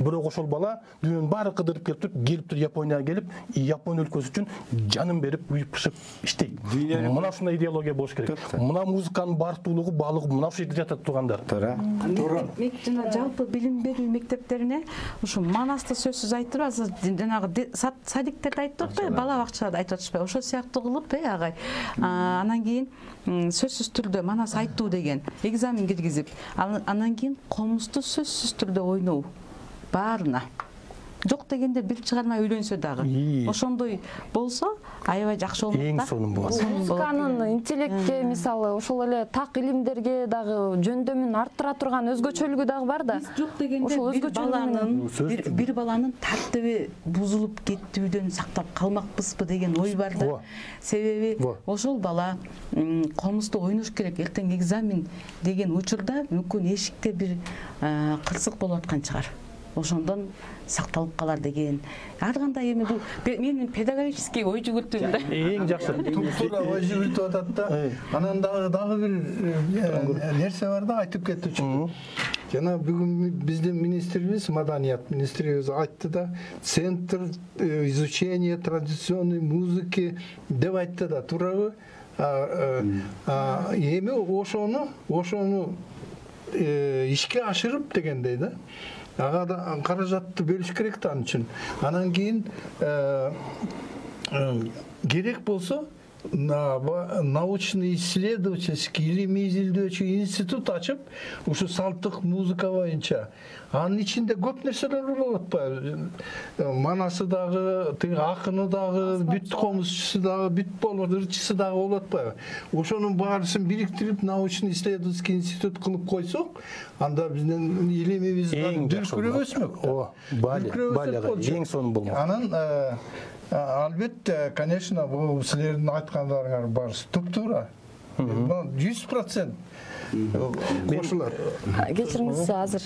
Бирок ошол бала дүйнөнүн баарын кыдырып келип туруп Японияга келип, Япон өлкөсү үчүн жанын берип, уюп-пышып иштейт. Мына ушундай идеология болуш керек. Мына музыканын баартуулугу, баалыгы мына ушул жерде жатат туугандар. Туура. Жана жалпы билим берүү мектептерине ушу манасты сөзсүз айтып азыр жанагы садиктерде айтып атпайбы, бала бакчаларда айтып атышпайбы, ошол сыяктуу кылып, агай. Анан кийин сөзсүз түрдө манас айтуу деген экзамен киргизип, анан кийин комузду сөзсүз түрдө ойноо баарына. Жок дегенде билип чыгармай үйлөнсө дагы. Ошондой болсо, аябай жакшы болмок да. Эң сонун болот. Музыканын интеллектке, мисалы, ошол эле так илимдерге дагы жөндөмүн арттыра турган өзгөчөлүгү дагы бар да. Жок дегенде бир баланын тартиби бузулуп кетүүдөн сактап калмакпызбы деген ой бар да. Себеби ошол бала комузду ойнош керек, эртең экзамен деген учурда мүмкүн эшикте бир кырсык болуп аткан чыгар. Ошондон сакталып калар деген. Ар кандай эми бул менин педагогический ой жүгүртүүм да. Эң жакшы. Туура ой жүгүртүп атат да. Анан дагы бир нерсе бар да айтып кетүүчү. Жана бүгүн биздин министрибиз, маданият министрибиз айтты да, центр изучения традиционной музыки деп айтты да, туурабы? Эми ошону ишке ашырып дегендей да. Ага да каражатты бөлүш керек да анын үчүн. Анан кийин керек болсо научно-исследовательский илимий изилдөөчү институт ачып, ушу салттык музыка боюнча анын ичинде көп нерселер болуп атпайбы? Манасы дагы, акыны дагы, бүт комузчусу дагы, бүт болот, ырчысы дагы болуп атпайбы? Ошонун баарысын бириктирип, научно-исследовательский институт кылып койсок, анда биздин илимибиз дүркүрөп өсмөк. Балага эң сонун болмок. Анан албетте, конечно, бул силердин айткандарыңар баарысы туп-туура. 100% кошулат. Кечириңиз, азыр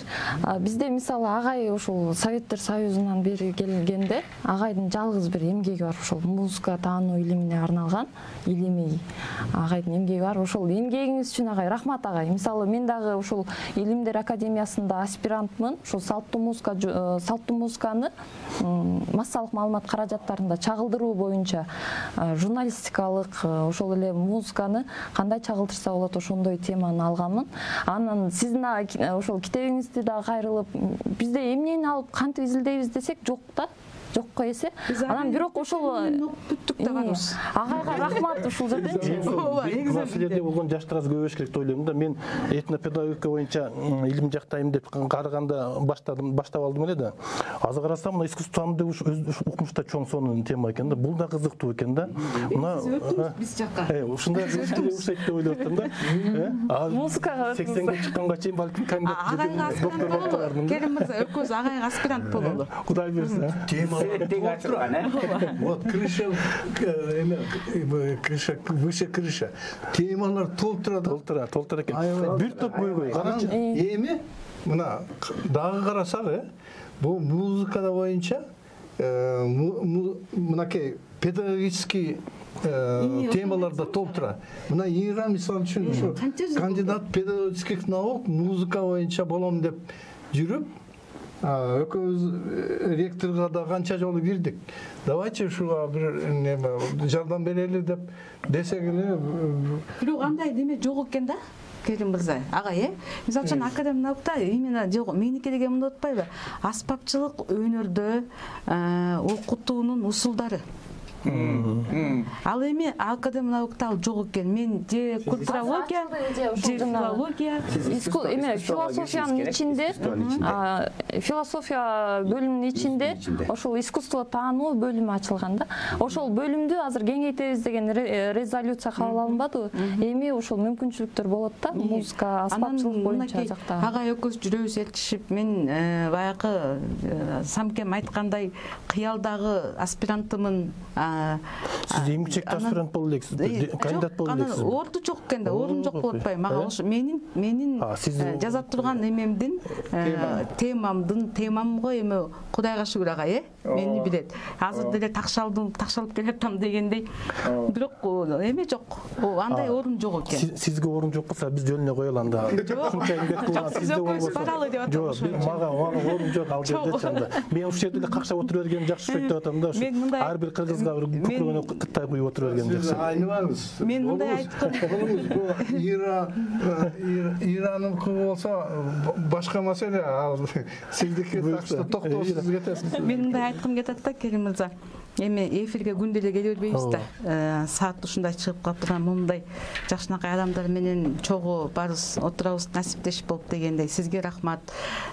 бизде мисалы агай ушул Советтер Союзунан бери келгенде агайдын жалгыз бир эмгеги бар, ушул музыка таануу илимине арналган илимий агайдын эмгеги бар. Ошол эмгегиңиз үчүн агай рахмат агай. Мисалы мен дагы ушул Илимдер академиясында аспирантмын. Ушул салттуу музыканы массалык маалымат каражаттарында чагылдыруу боюнча журналистикалык ошол эле музыканы кандай чагылдырса болот ошондой теманы алганмын. Анан сиздин ошол китебиңизди да кайрылып, бизде эмнени алып кантип изилдейбиз десек жок да. жокко эсе. Анан бирок ошол агайга рахмат ушул жерденчи. Ооба, силерде болгон жаштар аз көбөйүш керек деп ойлойм да. Мен этнопедагогика боюнча илим жактайм деп караганда баштап алдым эле да. Азыр карасам мына искусствону ушу укмушта чоң сонун тема экен да. Бул да кызыктуу экен да. Мына биз жакка. Ушундай урушайт деп ойлоп атам да. Музыкага 80ге чыкканга чейин балким кандидат доктор болуп калармын. Керим мырза экөөбүз агайга аспирант бололу. Кудай берсин. Тең ачылган, Вот крыша, выше крыша. Темалар толтура экен. Бир топ көйгөй. Карачы. Эми мына дагы карасак, бул музыкада боюнча мынакей педагогический темаларда толтура. Мына Ира мисалы үчүн ушу кандидат педагогических наук музыка боюнча болом деп жүрүп, экөөбүз ректорго да канча жолу кирдик. Давайте ушуга бир жардам берели деп десек эле. Бирок андай деме жок экен да. Керим мырза, агай, мисалы үчүн академия наукта именно жок, меники деген мындай атпайбы? Аспапчылык өнөрдө окутуунун усулдары. Ал эми академия наукта ал жок экен. Мен же культурология, же филология, эме философиянын ичинде, философия бөлүмүнүн ичинде ошол искусство таануу бөлүмү ачылган да. Ошол бөлүмдү азыр кеңейтебиз деген резолюция кабыл алынбадыбы? Эми ошол мүмкүнчүлүктөр болот да, музыка, аспапчылык боюнча жакта. Агай экөөбүз жүрөбүз элчишип, мен баягы Самкем айткандай кыялдагы аспирантымын. Сиз имчекте аспирант боло элексиз, кандидат боло элексиз. Орду жок экен да, орун жок болуп атпайбы. Мага ошо менин жазап турган эмемдин, темамго эми Кудайга шүгүр агай, мени билет. Азыр деле такшалып келатам дегендей. Бирок эме жок. Андай орун жок экен. Сизге орун жок болсо биз жөнүнө коелу анда. Ушунча эмгек кылган сизде болбосо. Жок, мага орун жок ал жерде чанда. Мен ушул жерде эле какшап отуруп бергеним жакшы деп атам да. Ар бир кыргызга бир бүкрөгөнө кыттай куюп отуруп бергеним жакшы. Айныбаңыз. Мен мындай айткым. Иранын кызы болсо башка маселе. Сиздики такшта токтоосуз кетесиз. Мен мындай айткым кетет да, Керим мырза. Эми эфирге күндө эле келе бербейбиз да. Саат ушундай чыгып калып турган мындай жакшынакай адамдар менен чогуу барыбыз отурабыз, насиптеш болуп дегендей. Сизге рахмат,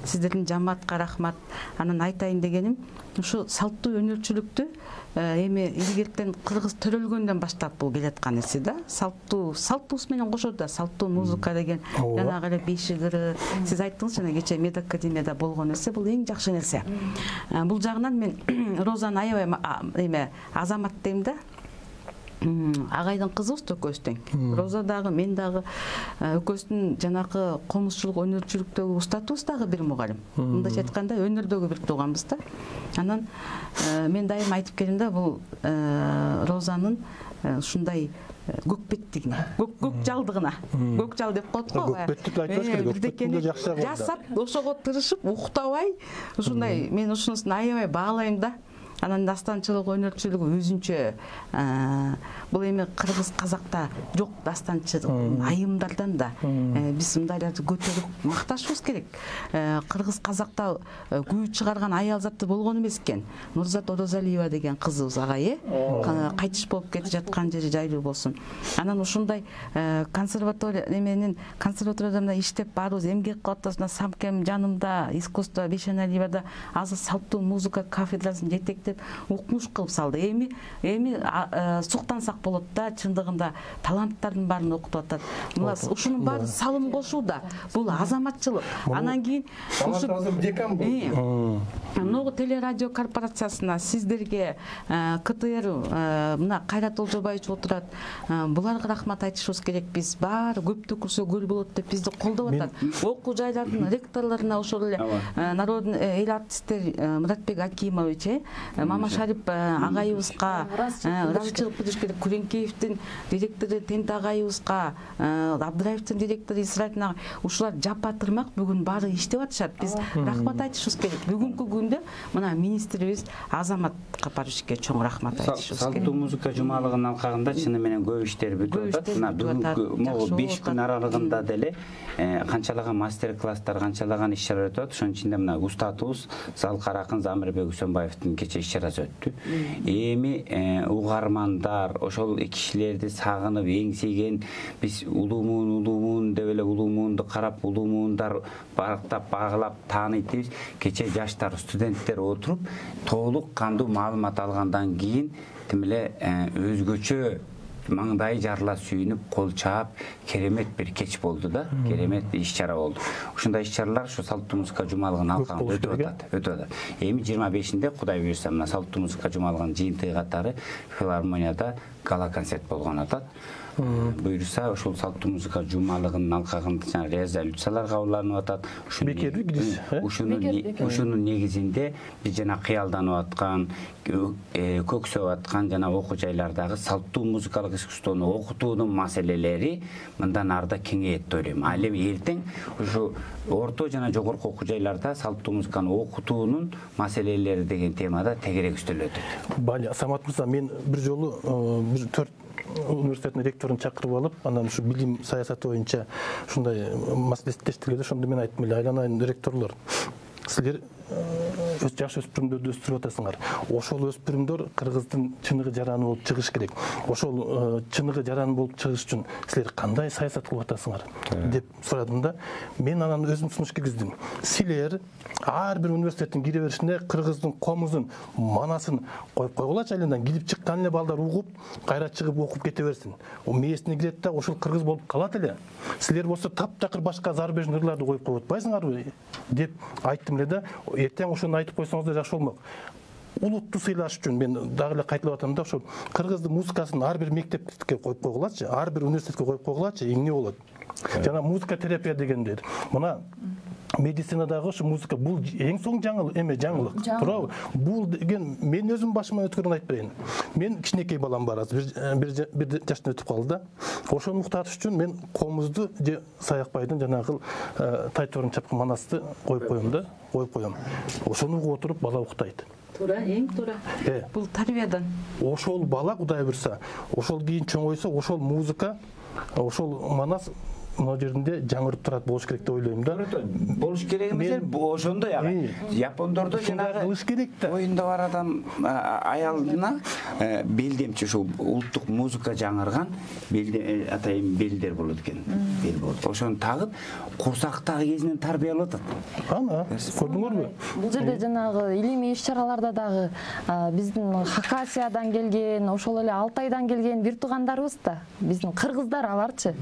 сиздердин жамаатка рахмат. Анан айтайын дегеним, ушу салттуу өнөрчүлүктү эми илгертен кыргыз төрөлгөндөн баштап бул келаткан нерсе да. Салттуусу менен кошот да, салттуу музыка деген жанагы эле бешигиры. Сиз айттыңыз жана кече медакадемияда болгон нерсе, бул эң жакшы нерсе. Бул жагынан мен Розаны аябай эме Азамат дейм да. Агайдын кызыбыз экөөбүз тең. Роза дагы, мен дагы экөөбүздүн жанакы комузчулук, өнөрчүлүктөгү устатыбыз дагы бир мугалим. Мындайча айтканда өнөрдөгү бир тууганбыз да. Анан мен дайым айтып келем да, бул Розанын ушундай көкбеттигине, көк жалдыгына, көк жал деп коет го. Көкбеттик айтпаш керек, көкбеттикти жакшы жасап, ошого тырышып, уктабай, ушундай мен ушунусун аябай баалайм да. Анан дастанчылык, өнөрчүлүгү өзүнчө бул эми кыргыз казакта жок дастанчылык айымдардан да биз мындайларды көтөрүп макташыбыз керек. Кыргыз казакта күү чыгарган аял заты болгон эмес экен. Нурзат Орозалиева деген кызыбыз агай, кайтыш болуп кетип жаткан жери жайлуу болсун. Анан ушундай консерваторияда иштеп барыбыз, эмгек кылып атабыз. Самкем жанымда, искусство Бешеналиевада азыр салттуу музыка кафедрасын жетектеп укмуш кылып салды. Эми суктансак болот да, чындыгында таланттардын баарын окутуп атат. Мына ушунун баары салым кошуу да. Бул азаматчылык. Анан кийин азыр декан болду. Ногу телерадио корпорациясына, сиздерге, КТР мына Кайрат Олжобаевич отурат. Буларга рахмат айтышыбыз керек. Биз баары көптү күрсө көл болот деп бизди колдоп атат. Окуу жайлардын ректорлоруна ошол эле народный эл артисттер Муратбек Акимович, Мама Шарип агайыбызга, ыраазычылык билдириш керек, Күреңкеевдин директору Тент агайыбызга, Абдыраевдин директору Исраилдин агай, ушулар жапа-тырмак бүгүн баары иштеп атышат. Биз рахмат айтышыбыз керек. Бүгүнкү күндө мына министрибиз Азаматка Парушке чоң рахмат айтышыбыз керек. Салттуу музыка жумалыгынын алкагында чыны менен көп иштер бүтүп атат. Мына бүгүнкү 5 күн аралыгында деле канчалаган мастер-класстар, канчалаган иш-чаралар өтүп атат. Ошонун ичинде мына устатыбыз Залкар акын Замирбек Үсөнбаевдин кече иш-чарасы өттү. Эми угармандар ошол кишилерди сагынып эңсеген биз улуумун деп эле улуумунду карап улуумундар барктап багылап тааныйт дейбиз. Кече жаштар студенттер отуруп толук кандуу маалымат алгандан кийин тим эле өзгөчө маңдайы жарыла сүйүнүп кол чаап керемет бир кеч болду да, керемет иш-чара болду. Ушундай иш-чаралар ушу салттуу музыка жумалыгынын алкагында өтүп атат. Эми 25-inde Кудай буйрса мына салттуу музыка жумалыгынын жыйынтыгы катары филармонияда гала концерт болгон атат. Буйрса ошол салттуу музыка жумалыгынын алкагында резолюциялар кабылданып атат. Ушунун негизинде биз жана кыялданып аткан, көксөп аткан жана окуу жайлардагы салттуу музыкалык искусствону окутуунун маселелери мындан арда кеңейет деп ойлойм. Ал эми эртең ушу орто жана жогорку окуу жайларда салттуу музыканы окутуунун маселелери деген темада тегерек үстөлөт. Бали Самат мырза, мен бир жолу 4 университеттин ректорун чакырып алып, анан ушу билим саясаты боюнча ушундай маселелештиргенде ошондо мен айттым эле, айланайын ректорлор, силер жаш өспүрүмдөрдү өстүрүп атасыңар. Ошол өспүрүмдөр кыргыздын чыныгы жараны болуп чыгыш керек. Ошол чыныгы жараны болуп чыгыш үчүн силер кандай саясат кылып атасыңар деп сурадым да. Мен анан өзүм сунуш киргиздим. Силер ар бир университеттин кире беришинде кыргыздын комузун, манасын коюп койгулачы, айлендан кирип чыккан эле балдар угуп, кайра чыгып окуп кете берсин. О мээсине кирет да ошол кыргыз болуп калат эле. Силер болсо таптакыр башка зарубежный ырларды коюп коюп атпайсыңарбы деп айттым эле да. Эртең ошону айтып койсоңуз да жакшы болмок. Улутту сыйлаш үчүн мен дагы эле кайталап атам да, ошо кыргыздын музыкасын ар бир мектепке коюп койгулачы, ар бир университетке коюп койгулачы, эмне болот? Жана музыка терапия дегендер. Мына медицинадагы ушу музыка бул эң соң жаңылык. Туурабы? Бул деген мен өзүм башыма өткөрүн айтып берейин. Мен кичинекей балам бар азыр, бир жаштан өтүп калды да. Ошону уктатыш үчүн мен комузду же Саякбайдын жанагы тайторун чапкан манасты коюп коем да, коюп коем. Ошону угуп отуруп бала уктайт. Туура, эң туура. Бул тарбиядан. Ошол бала Кудай буйрса, ошол кийин чоңойсо, ошол музыка, ошол манас мына жеринде жаңырып турат болуш керек деп ойлойм да. Болуш керек эмес, ошондо Япондордо жанагы кылыш керек да. Оюнда бар адам аялына белдемчи ушул улуттук музыка жаңырган атайын белдер болот экен. Бел болот. Ошону тагып, курсактагы кезинен тарбиялап атат. Ана, көрдүңөрбү? Бул жерде жанагы илимий иш-чараларда дагы биздин Хакасиядан келген, ошол эле Алтайдан келген бир туугандарыбыз да, биздин кыргыздар аларчы.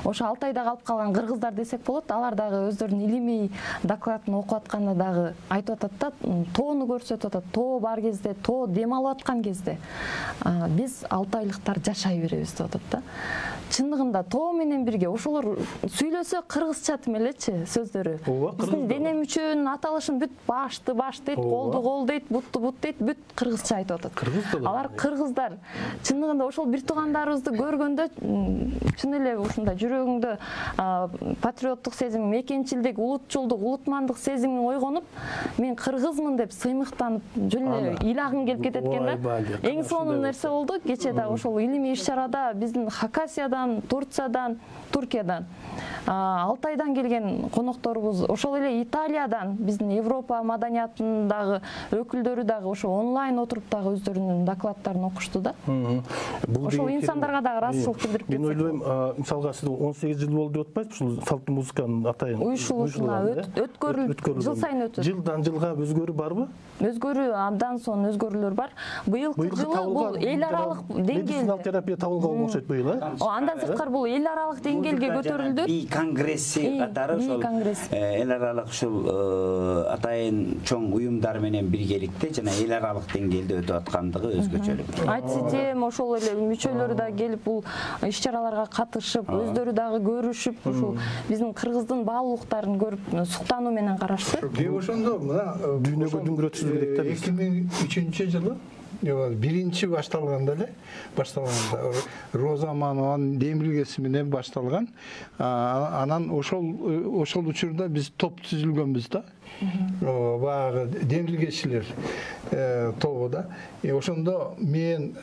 Ошо Алтайда калып калган кыргыздар десек болот, алар дагы өздөрүнүн илимий докладын окуп атканда дагы айтып атат да, тоону көрсөтүп атат. Тоо бар кезде, тоо дем алып аткан кезде биз алтайлыктар жашай беребиз деп атат да. Чындыгында тоо менен бирге ошолор сүйлөсө кыргызча тим элечи сөздөрү. Биздин дене мүчөнүн аталышын бүт башты баш дейт, колду кол дейт, бутту бут дейт, бүт кыргызча айтып атат. Алар кыргыздар. Чындыгында ошол бир туугандарыбызды көргөндө чын эле ушундай жүрөгүңдө патриоттук сезим, мекенчилдик, улутчулдук, улутмандык сезими ойгонуп, мен кыргызмын деп сыймыктанып, жөн эле ыйлагың келип кетет экен да. Эң сонун нерсе болду кече да ошол илимий иш-чарада биздин Хакасиядан, Турциядан, Туркиядан, Алтайдан келген конокторубуз, ошол эле Италиядан, биздин Европа маданиятындагы өкүлдөрү дагы ошо онлайн отуруп дагы өздөрүнүн докладдарын окушту да. Ошол инсандарга дагы ыраазычылык билдирип кетсек. Мен ойлойм, мисалга сиз 18 жыл болду деп атпайсызбы, ушул салттуу музыканын атайын уюшулушуна өткөрүлүп, жыл сайын өтөт. Жылдан жылга өзгөрүү барбы? Өзгөрүү, абдан сонун өзгөрүүлөр бар. Быйылкы жылы бул эл аралык деңгээлде медициналык терапия табылган окшойт быйыл, Андан сырткары бул эл аралык деңгээлге көтөрүлдү. Би конгресси катары ошол эл аралык ушул атайын чоң уюмдар менен биргеликте жана эл аралык деңгээлде өтүп аткандыгы өзгөчөлүк. Айтсетем ошол эле мүчөлөрү да келип бул иш-чараларга катышып, өздөрү дагы көрүшүп, ушул биздин кыргыздын баалуулуктарын көрүп, суктануу менен карашты. Ошондо мына дүйнөгө дүңгүрөтүшү керек да. 2003-жылы биринчи башталганда Роза Манованын демилгеси менен башталган. Анан ошол учурда биз топ түзүлгөнбүз да. Баягы демилгечилер тобу да. Ошондо мен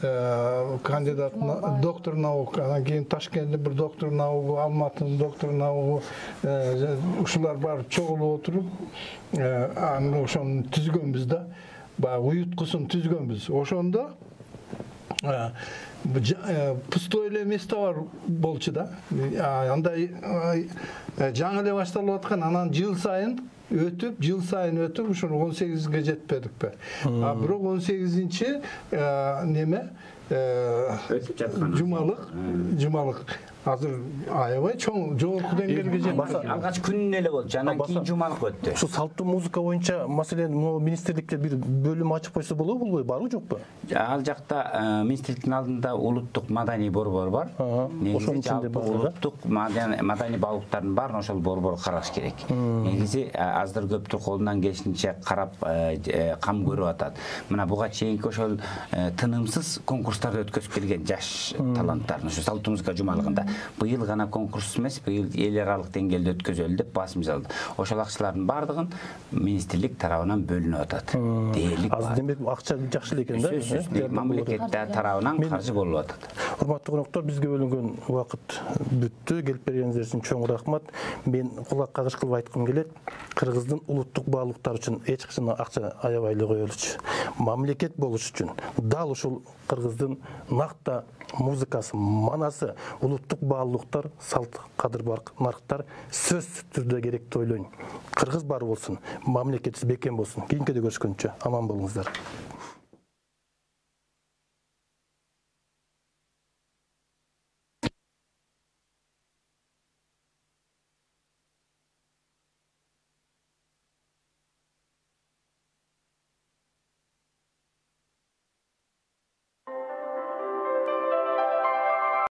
кандидат доктор наук, анан кийин Ташкентте бир доктор наугу, Алматынын доктор наугу ушулар барып чогулуп отуруп, анан ошону түзгөнбүз да. баягы уюткусун түзгөнбүз. Ошондо пустой эле место бар болчу да. Андай жаңы эле башталып аткан, анан жыл сайын өтүп ушул 18-ге жетпедикпи. Бирок 18-нчи неме өтүп жаткан жумалык азыр аябай чоң жогорку деңгээлге жетти. Алгач күнүнө эле болчу, анан кийин жумалык өттү. Ушу салттуу музыка боюнча маселен министрликте бир бөлүм ачып койсо болобу, барбы жокпу? Ал жакта министрликтин алдында улуттук маданий борбор бар. Негизи жалпы улуттук маданий багыттардын баарын ошол борбор караш керек. Негизи аздыр көптүр колунан келишинче карап кам көрүп атат. Мына буга чейинки ошол тынымсыз конкурстарды өткөзүп келген жаш таланттардын ушу салттуу музыка жумалыгында быйыл гана конкурс эмес, быйыл эл аралык деңгээлде өткөзөлү деп басым жалды. Ошол акчалардын бардыгын министрлик тарабынан бөлүнүп атат. Дээрлик бар. Азыр демек акча жакшы эле экен да? Мамлекет тарабынан каржы болуп атат. Урматтуу коноктор, бизге бөлүнгөн убакыт бүттү. Келип бергениңиздер үчүн чоң рахмат. Мен кулак кагыш кылып айткым келет. Кыргыздын улуттук баалуулуктары үчүн эч качан акча аябай эле коелучу. Мамлекет болуш үчүн дал ушул кыргыздын накта музыкасы, манасы, улуттук баалуулуктар, салт, кадыр нарктар сөзсүз түрдө керек деп ойлойм. Кыргыз бар болсун, мамлекетибиз бекем болсун. Кийинкиде көрүшкөнчө аман болуңуздар.